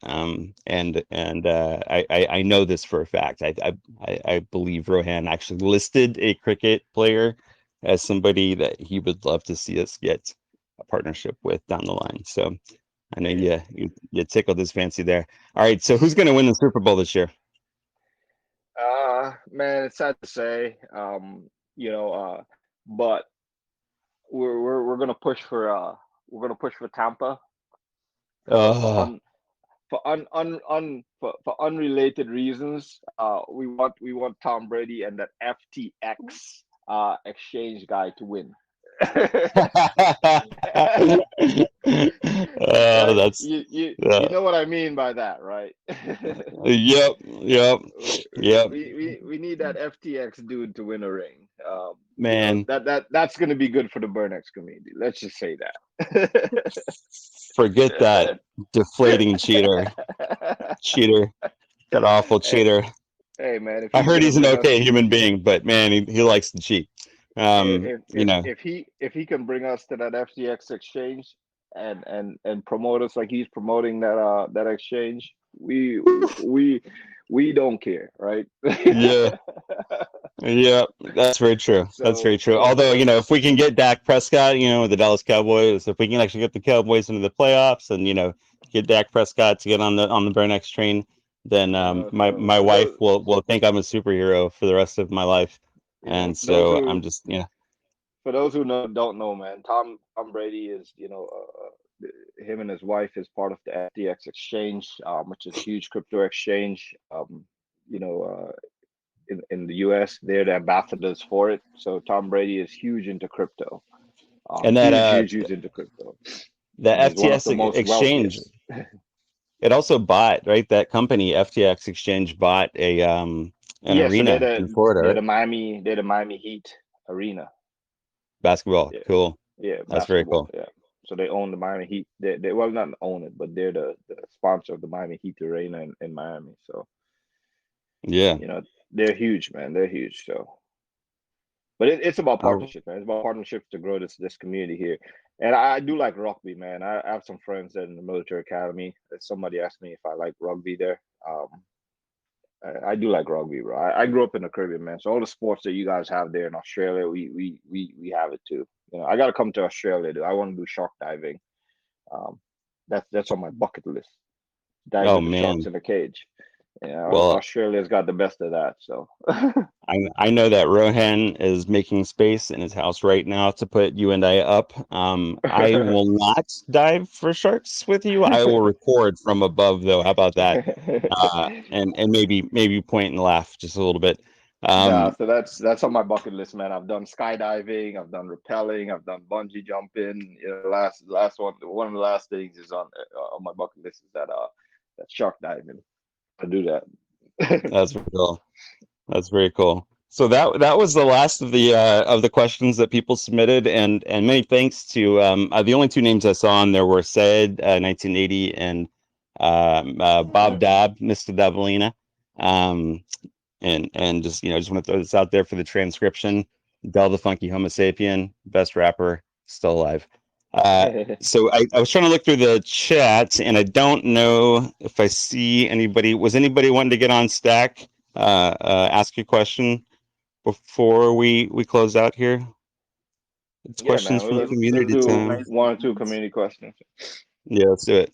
I know this for a fact. I believe Rohan actually listed a cricket player as somebody that he would love to see us get a partnership with down the line. So. I know you tickled his fancy there. All right, so who's going to win the Super Bowl this year? Man, it's sad to say, but we're gonna push for Tampa for Oh, un for for unrelated reasons. We want Tom Brady and that FTX exchange guy to win. that's You know what I mean by that, right? yep, yep, yep, We need that FTX dude to win a ring. man. That's going to be good for the BurnX community. Let's just say that. Forget that deflating cheater, that awful Hey, cheater. hey, man, if I he's heard gonna he's an bring us, okay human being, but man, he likes to cheat. if You if know, if he can bring us to that FTX exchange and promote us like he's promoting that exchange, we don't care, right? Yeah. Yeah, that's very true. That's very So true. yeah, Although, so if we can get Dak Prescott, with the Dallas Cowboys, if we can actually get the Cowboys into the playoffs and, get Dak Prescott to get on the BurnX train, then so my for wife those will think I'm a superhero for the rest of my life. And for those so I'm who just, don't know, man, Tom Brady is, him and his wife is part of the FTX exchange, which is a huge crypto exchange. You know, in the US, they're the ambassadors for it. So Tom Brady is huge into crypto. and that Huge into crypto. the And he's one of FTS the most exchange, wealthiest. it also bought, right? That company, FTX Exchange, bought an Yeah, so arena in Florida, right? They're the Miami Heat arena. Basketball. Yeah, Cool. yeah, That's very basketball. cool. Yeah. So they own the Miami Heat. They well not own it, but they're the sponsor of the Miami Heat arena in Miami. So, Yeah. you know, they're huge, man. They're huge. So but it's about Oh, partnership, man. It's about partnerships to grow this community here. And I do like rugby, man. I have some friends in the military academy. Somebody asked me if I like rugby there. I do like rugby, bro. I grew up in the Caribbean, man. So all the sports that you guys have there in Australia, we have it too. I got to come to Australia, dude. I want to do shark diving. Um, that's on my bucket list. Dive oh with the sharks man. in a cage. Yeah, Well, Australia's got the best of that. So I know that Rohan is making space in his house right now to put you and I up. I will not dive for sharks with you. I will record from above, though. How about that? And maybe point and laugh just a little bit. Nah, Um, so that's on my bucket list, man. I've done skydiving, I've done rappelling, I've done bungee jumping. Last one of the last things is on my bucket list is that shark diving. I do that. that's very cool. That's very cool. So that was the last of the questions that people submitted, and many thanks to the only two names I saw on there were Said 1980 and Bob Dab, Mr. Davalina. Um, and just want to throw this out there for the transcription. Del the Funky Homo Sapien, best rapper still alive. So I was trying to look through the chat, and I don't know if I see anybody. Was anybody wanting to get on Stack? Ask a question before we close out here. It's Yeah, questions man. from People Let's community can do time. raise their one or two hands. community questions. Yeah, let's do it.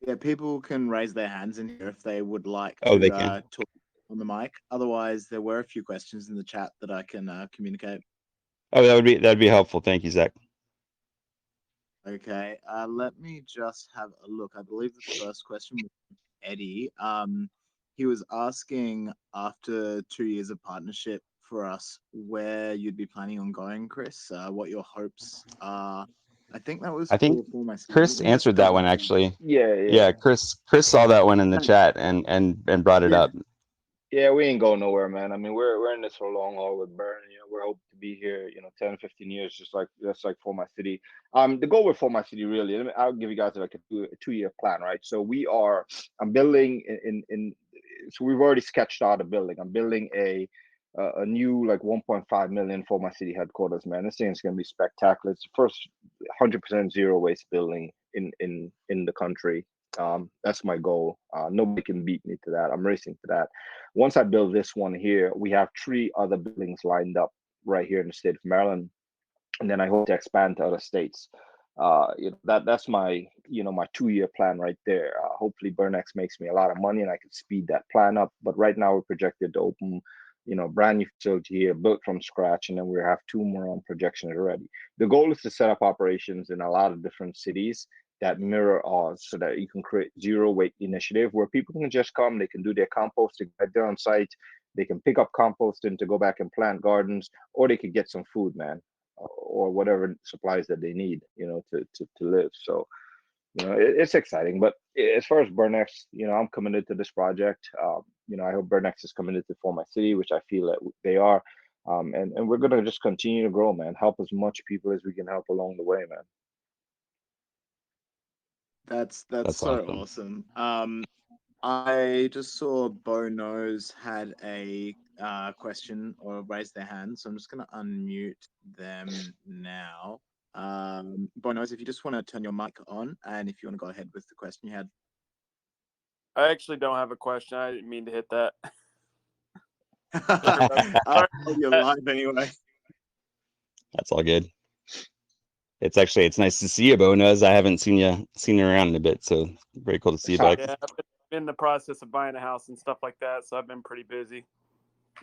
Yeah, people can raise their hands in here if they would like Oh, to they can. talk on the mic. Otherwise, there were a few questions in the chat that I can communicate. Oh, that'd be helpful. Thank you, Zach. Okay, let me just have a look. I believe the first question was from Eddie. He was asking, after 2 years of partnership for us, where you'd be planning on going, Chris. What your hopes are. I think that was I think for my city. Chris Let me just answered that double one check. actually. Yeah, Yeah, yeah. Chris saw that one in the chat and brought it Yeah, up. Yeah, we ain't going nowhere, man. I mean, we're in this for a long haul with Burn. We're hoping to be here, 10, 15 years, just like for my city. The goal with for my city, really, I'll give you guys like a 2 year plan, right? So I'm building so we've already sketched out a building. I'm building a new like 1.5 million for my city headquarters, man. This thing is gonna be spectacular. It's the first 100% zero waste building in the country. That's my goal. Nobody can beat me to that. I'm racing to that. Once I build this one here, we have 3 other buildings lined up right here in the state of Maryland, and then I hope to expand to other states. That's my my 2 year plan right there. Hopefully, BurnX makes me a lot of money and I can speed that plan up. But right now, we're projected to open a brand new facility here, built from scratch, and then we have 2 more on projection already. The goal is to set up operations in a lot of different cities that mirror ours, so that you can create zero waste initiative where people can just come, they can do their composting right there on site, they can pick up composting to go back and plant gardens, or they could get some food, man, or whatever supplies that they need, to live. So, it's exciting. But as far as BurnX, I'm committed to this project. I hope BurnX is committed to For My City, which I feel that they are. And we're gonna just continue to grow, man. Help as much people as we can help along the way, man. that's That's so awesome. awesome. I just saw Bo Nose had a question or raised their hand, so I'm just going to unmute them now. Bo Nose, if you just want to turn your mic on, and if you want to go ahead with the question you had. I actually don't have a question. I didn't mean to hit that. You're live anyway. That's all good. It's nice to see you, Bonus. I haven't seen you around in a bit, so very cool to see you back. Yeah, I've been in the process of buying a house and stuff like that, so I've been pretty busy.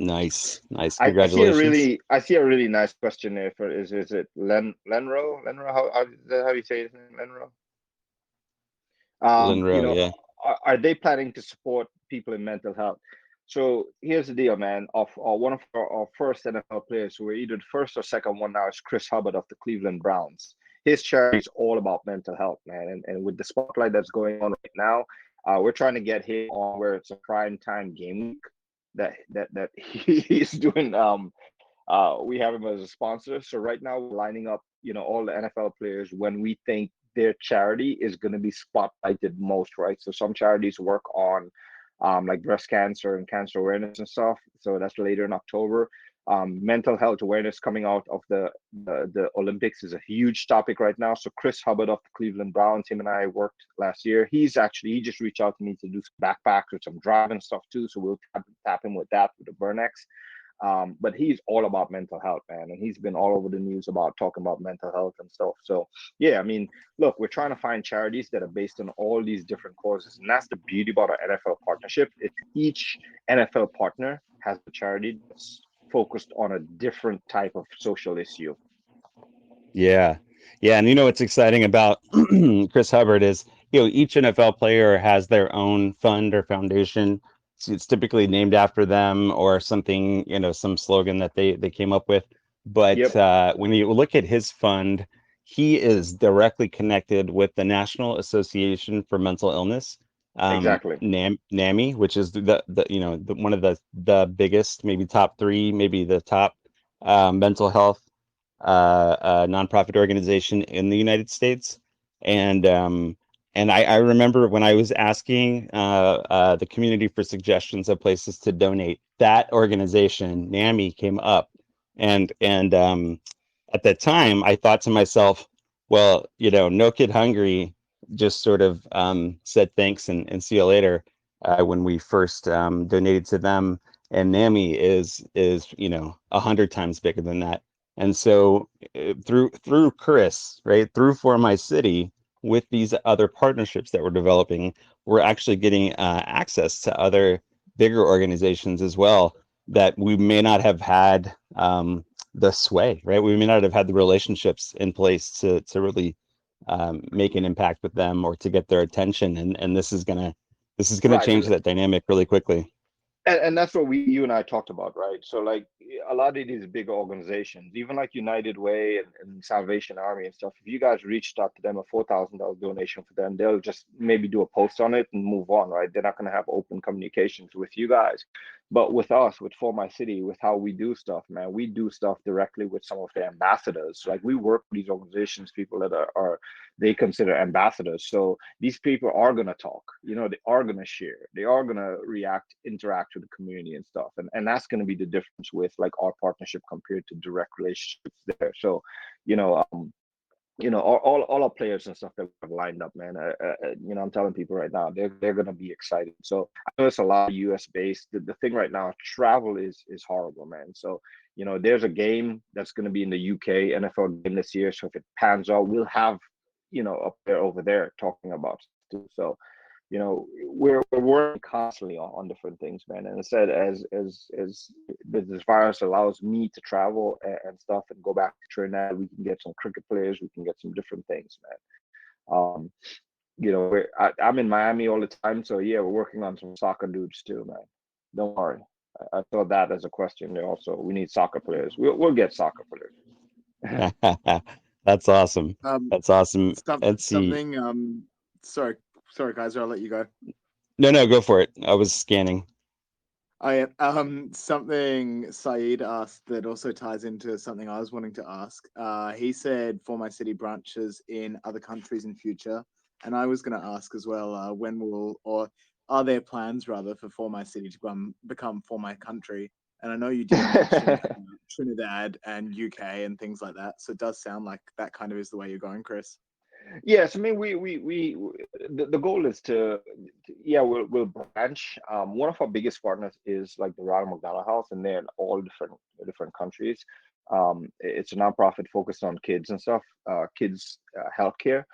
Nice. I see Congratulations. a really nice question there for is it Lenro? How you say it? Lenro? You Linro, know, yeah. are they planning to support people in mental health? So here's the deal, man. Of one of our first NFL players, who were either the first or second one now, is Chris Hubbard of the Cleveland Browns. His charity is all about mental health, man. And with the spotlight that's going on right now, we're trying to get him on where it's a prime time game week that he's doing. We have him as a sponsor. So right now we're lining up, all the NFL players when we think their charity is going to be spotlighted most, right? So some charities work on like breast cancer and cancer awareness and stuff. So that's later in October. Mental health awareness coming out of the Olympics is a huge topic right now. So Chris Hubbard of the Cleveland Browns, him and I worked last year. He just reached out to me to do some backpacks or some driving stuff too. So we'll tap him with that with the BurnX. But he's all about mental health, man, and he's been all over the news about talking about mental health and stuff. So yeah, I mean, look, we're trying to find charities that are based on all these different causes, and that's the beauty about our NFL partnership. It's each NFL partner has a charity that's focused on a different type of social issue. Yeah. And what's exciting about Chris Hubbard is, each NFL player has their own fund or foundation. So it's typically named after them or something, some slogan that they came up with. But Yep. when you look at his fund, he is directly connected with the National Association for Mental Illness, Exactly. NAMI, which is one of the biggest, maybe top three, maybe the top mental health a nonprofit organization in the United States. And I remember when I was asking the community for suggestions of places to donate, that organization, NAMI, came up. And at that time, I thought to myself, well, No Kid Hungry just sort of said thanks and see you later when we first donated to them. And NAMI is 100 times bigger than that. And so through Chris, right, through 4MyCity, with these other partnerships that we're developing, we're actually getting access to other bigger organizations as well that we may not have had the sway, right? We may not have had the relationships in place to really make an impact with them or to get their attention. And this is gonna Right. change that dynamic really quickly. And that's what you and I talked about, right? So like a lot of these big organizations, even like United Way and Salvation Army and stuff, if you guys reached out to them, a $4,000 donation for them, they'll just maybe do a post on it and move on, right? They're not going to have open communications with you guys. But with us, with 4MyCity, with how we do stuff, man, we do stuff directly with some of the ambassadors. Like we work with these organizations, people that are they consider ambassadors. So these people are going to talk, they are going to share, they are going to interact with the community and stuff. And that's going to be the difference with like our partnership compared to direct relationships there. So, all our players and stuff that we have lined up, man. I'm telling people right now, they're gonna be excited. So I know it's a lot of US based. The thing right now, travel is horrible, man. So there's a game that's gonna be in the UK NFL game this year. So if it pans out, we'll have up there over there talking about it. So we're working constantly on different things, man. And instead, as this virus allows me to travel and stuff and go back to Trinidad, we can get some cricket players, we can get some different things, man. I'm in Miami all the time, so yeah, we're working on some soccer dudes too, man. Don't worry. I saw that as a question there also. We need soccer players. We'll get soccer players. That's awesome. That's awesome. Let's see. Something. Sorry, Kaiser. I'll let you go. No, go for it. I was scanning. Something Saeed asked that also ties into something I was wanting to ask. He said 4MyCity branches in other countries in future, and I was going to ask as well, when or are there plans rather for 4MyCity to become 4MyCountry? And I know you did mention Trinidad and UK and things like that, so it does sound like that kind of is the way you're going, Chris. Yes, I mean the goal is to yeah, we'll branch. One of our biggest partners is like the Ronald McDonald House, and they're in all different countries. It's a nonprofit focused on kids and stuff, kids healthcare.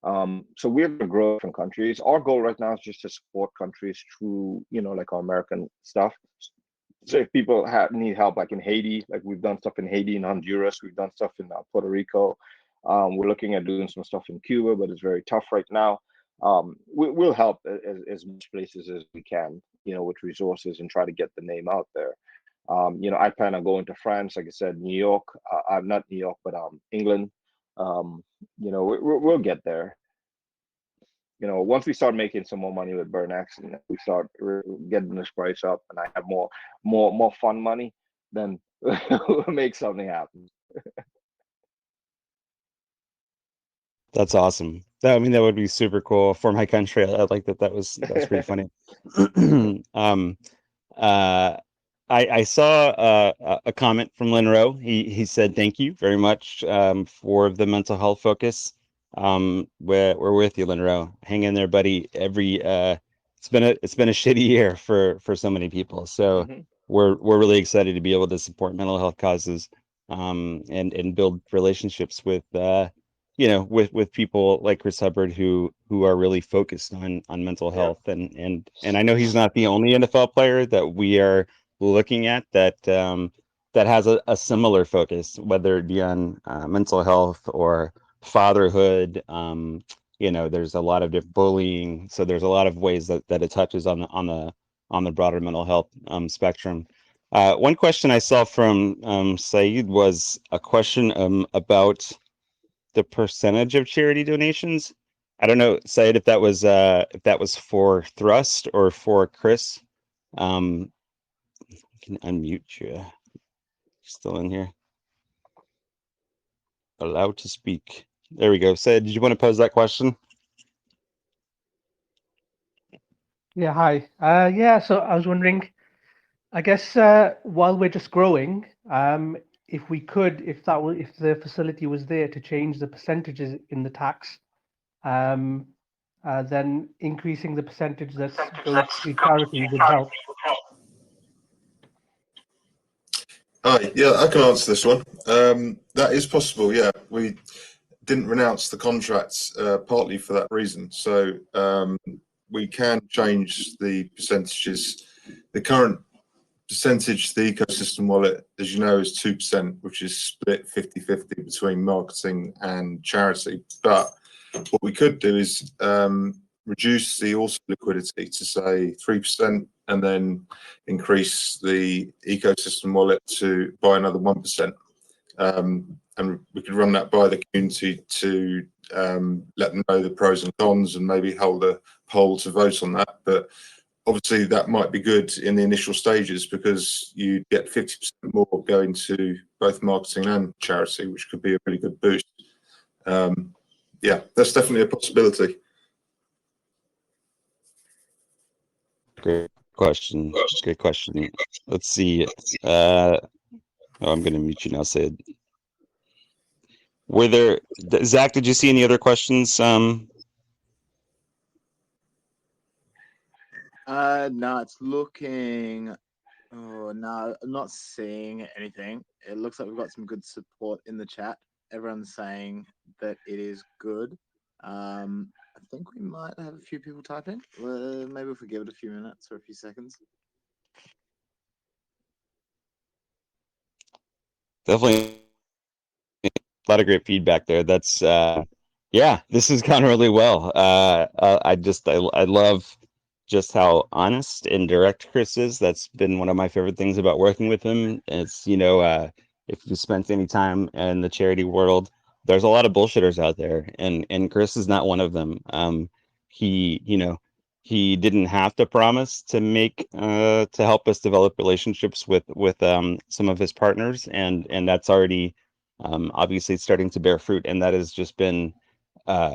So we're going to grow different countries. Our goal right now is just to support countries through, like our American stuff. So if people need help, like in Haiti, like we've done stuff in Haiti and Honduras, we've done stuff in Puerto Rico. We're looking at doing some stuff in Cuba, but it's very tough right now. We'll help as much places as we can, with resources and try to get the name out there. I plan on going to France, like I said, New York. Not New York, but England. We'll get there. Once we start making some more money with BurnX and we start getting this price up, and I have more fun money, then we'll make something happen. That's awesome. I mean, that would be super cool for my country. I like that. That's pretty funny. uh, I saw a comment from Lynn Rowe. He said, "Thank you very much for the mental health focus. We're with you, Lynn Rowe. Hang in there, buddy. It's been a shitty year for so many people. So Mhm. we're really excited to be able to support mental health causes, and build relationships with with people like Chris Hubbard who are really focused on mental Yeah. health, and I know he's not the only NFL player that we are looking at that has a similar focus, whether it be on mental health or fatherhood. There's a lot of different bullying, so there's a lot of ways that it touches on the broader mental health spectrum. One question I saw from Saeed was a question about the percentage of charity donations. I don't know, Said, if that was for Thrust or for Chris. Um, can unmute you. Still in here. Allowed to speak. There we go. Said, did you want to pose that question? Yeah, hi. Yeah, so I was wondering, I guess while we're just growing, if we could, if the facility was there to change the percentages in the tax, then increasing the percentage that goes to charity would help. Hi, yeah, I can answer this one. That is possible. Yeah, we didn't renounce the contracts partly for that reason. So we can change the percentages. The current percentage, the ecosystem wallet, as you know, is 2%, which is split 50-50 between marketing and charity. But what we could do is reduce the also liquidity to say 3%, and then increase the ecosystem wallet by another 1%. And we could run that by the community to let them know the pros and cons, and maybe hold a poll to vote on that. But obviously that might be good in the initial stages, because you get 50% more going to both marketing and charity, which could be a really good boost. Yeah, that's definitely a possibility. Great question. Great question. Let's see. I'm going to mute you now, Sid. Zach, did you see any other questions? No, it's looking. Oh no, I'm not seeing anything. It looks like we've got some good support in the chat. Everyone's saying that it is good. I think we might have a few people typing. Maybe if we give it a few minutes or a few seconds. Definitely a lot of great feedback there. That's yeah, this has gone really well. I love just how honest and direct Chris is. That's been one of my favorite things about working with him. It's if you spent any time in the charity world, there's a lot of bullshitters out there, and Chris is not one of them. He he didn't have to promise to help us develop relationships with some of his partners, and that's already obviously starting to bear fruit, and that has just been I'm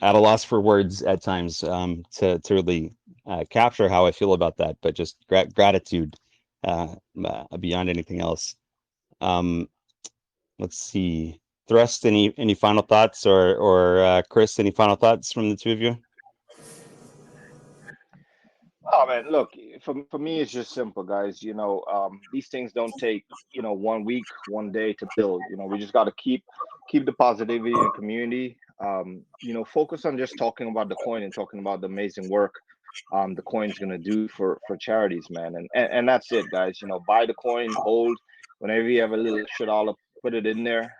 at a loss for words at times to really capture how I feel about that, but just gratitude beyond anything else. Let's see. Thrust, any final thoughts, or Chris, any final thoughts from the two of you? Oh man, look, for me, it's just simple, guys. These things don't take 1 week, 1 day to build. We just got to keep the positivity in the community. Focus on just talking about the coin and talking about the amazing work the coin's gonna do for charities, man. And that's it, guys. Buy the coin, hold. Whenever you have a little extra dollar, put it in there.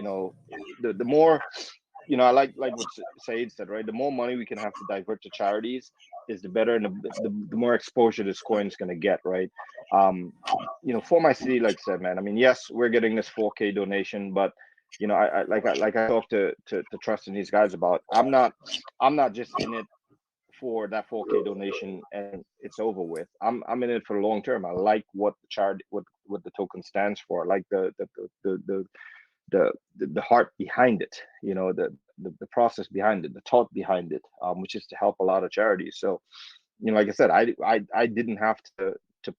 The more I like what Said said, right? The more money we can have to divert to charities is the better, and the more exposure this coin is going to get, right? For my city, like I said, man. I mean, yes, we're getting this 4K donation, but I talked to Trust and these guys about. I'm not just in it for that 4K donation and it's over with. I'm in it for the long term. I like what the charity, what the token stands for. I like the heart behind it, the process behind it, the thought behind it, which is to help a lot of charities. So, like I said, I didn't have to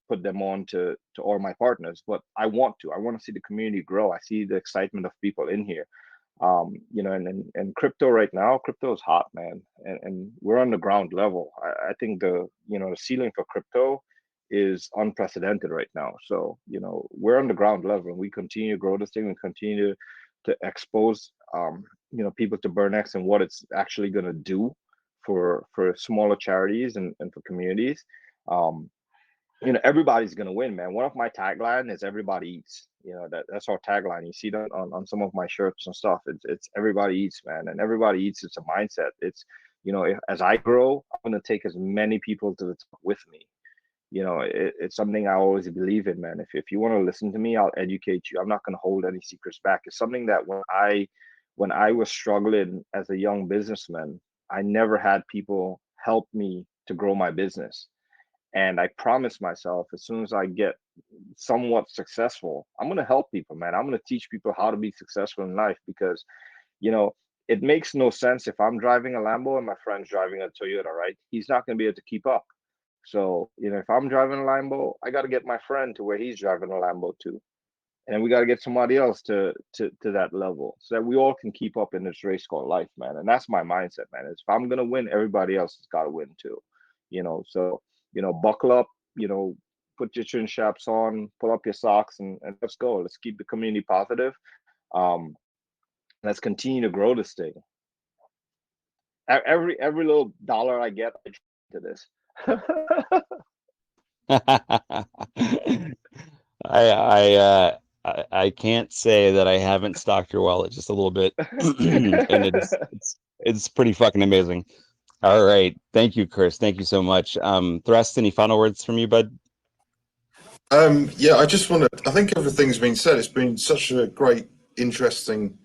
put them on to all my partners, but I want to see the community grow. I see the excitement of people in here. And crypto right now, crypto is hot, man, and we're on the ground level. I think the ceiling for crypto is unprecedented right now. So we're on the ground level, and we continue to grow this thing and continue to expose people to BurnX and what it's actually going to do for smaller charities and for communities. Everybody's gonna win, man. One of my tagline is "Everybody eats." That's our tagline. You see that on some of my shirts and stuff. It's everybody eats, man, and everybody eats. It's a mindset. It's as I grow, I'm gonna take as many people to the top with me. It's something I always believe in, man. If you want to listen to me, I'll educate you. I'm not gonna hold any secrets back. It's something that when I was struggling as a young businessman, I never had people help me to grow my business. And I promised myself, as soon as I get somewhat successful, I'm going to help people, man. I'm going to teach people how to be successful in life, because, it makes no sense if I'm driving a Lambo and my friend's driving a Toyota, right? He's not going to be able to keep up. So, if I'm driving a Lambo, I got to get my friend to where he's driving a Lambo too. And we got to get somebody else to that level, so that we all can keep up in this race called life, man. And that's my mindset, man. Is if I'm going to win, everybody else has got to win too. So buckle up, put your chin straps on, pull up your socks, and let's go. Let's keep the community positive. Let's continue to grow this thing. Every little dollar I get, I to this. I can't say that I haven't stocked your wallet just a little bit, and it's pretty fucking amazing. All right. Thank you, Chris. Thank you so much. Thrust, any final words from you, bud? Yeah, I think everything's been said. It's been such a great, interesting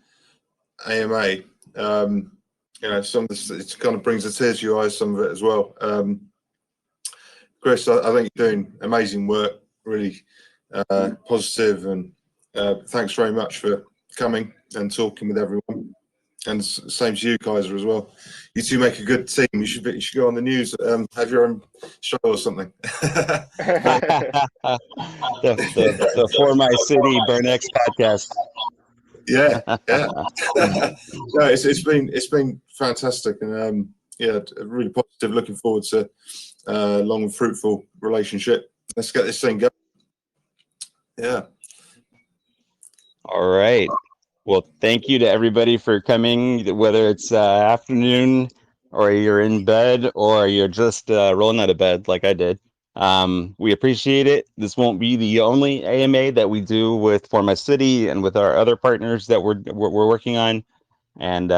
AMA. Some of this, it kind of brings a tear to your eyes, some of it as well. Chris, I think you're doing amazing work, really positive, and thanks very much for coming and talking with everyone. And same to you, Kaiser, as well. You two make a good team. You should go on the news, have your own show or something. the 4MyCity BurnX podcast. Yeah. No, it's been fantastic, and really positive. Looking forward to a long and fruitful relationship. Let's get this thing going. Yeah. All right. Well, thank you to everybody for coming, whether it's afternoon or you're in bed or you're just rolling out of bed like I did. We appreciate it. This won't be the only AMA that we do with 4MyCity and with our other partners that we're working on. And,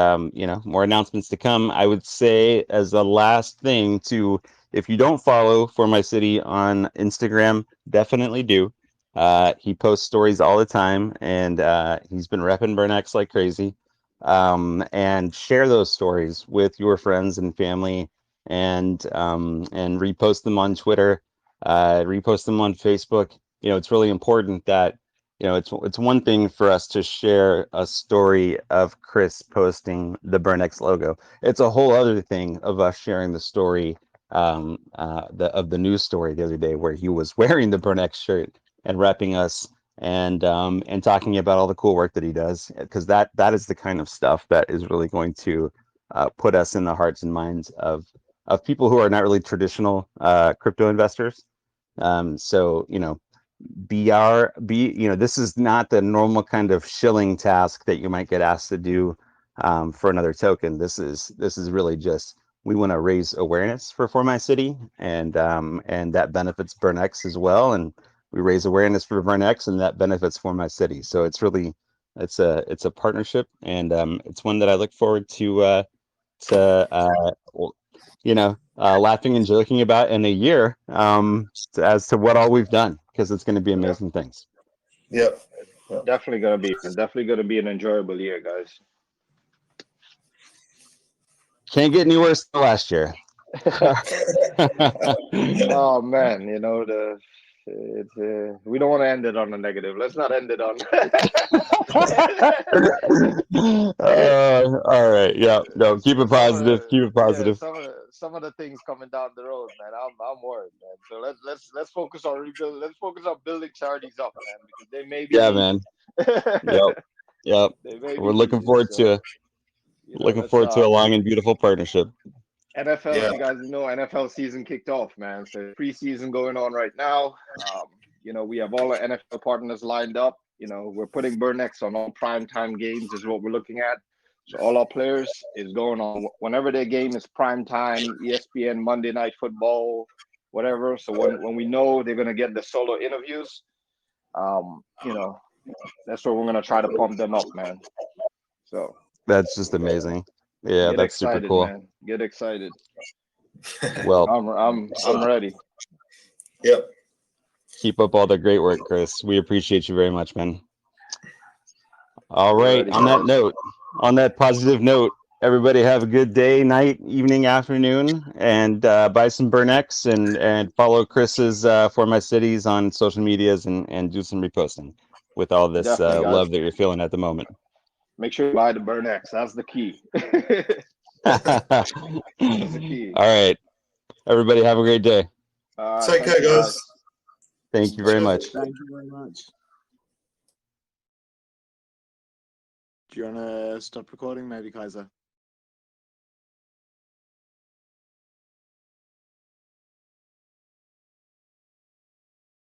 more announcements to come. I would say as the last thing if you don't follow 4MyCity on Instagram, definitely do. He posts stories all the time, and he's been repping BurnX like crazy. And share those stories with your friends and family, and repost them on Twitter, repost them on Facebook. It's really important that it's one thing for us to share a story of Chris posting the BurnX logo. It's a whole other thing of us sharing the story of the news story the other day where he was wearing the BurnX shirt and repping us and talking about all the cool work that he does, because that is the kind of stuff that is really going to put us in the hearts and minds of people who are not really traditional crypto investors. So this is not the normal kind of shilling task that you might get asked to do for another token. This is really just, we want to raise awareness for 4MyCity, and that benefits BurnX as well, and we raise awareness for BurnX, and that benefits 4MyCity. So it's really, it's a partnership, and it's one that I look forward to laughing and joking about in a year, as to what all we've done, because it's going to be amazing things. Yep. Definitely gonna be an enjoyable year, guys. Can't get any worse than last year. Oh man, we don't want to end it on a negative. Let's not end it on. All right. Yeah. No. Keep it positive. Keep it positive. Yeah, some of the things coming down the road, man. I'm worried, man. So let's focus on rebuild. Let's focus on building charities up, man, because they may be. Yeah, man. Yep. We're looking forward to a long and beautiful partnership. NFL, you guys know NFL season kicked off, man. So preseason going on right now. We have all our NFL partners lined up. We're putting BurnX on all primetime games is what we're looking at. So all our players is going on whenever their game is primetime, ESPN, Monday Night Football, whatever. So when we know they're gonna get the solo interviews, that's where we're gonna try to pump them up, man. So that's just amazing. Yeah, that's excited, super cool. Man. Get excited. Well, I'm ready. Yep. Keep up all the great work, Chris. We appreciate you very much, man. All right. On that positive note, everybody have a good day, night, evening, afternoon, and buy some BurnX and follow Chris's 4MyCities on social medias and do some reposting with all this love that you're feeling at the moment. Make sure you buy the BurnX. That's the key. That's the key. All right. Everybody have a great day. Take care, guys. Thank you very much. Thank you very much. Do you want to stop recording, maybe, Kaiser?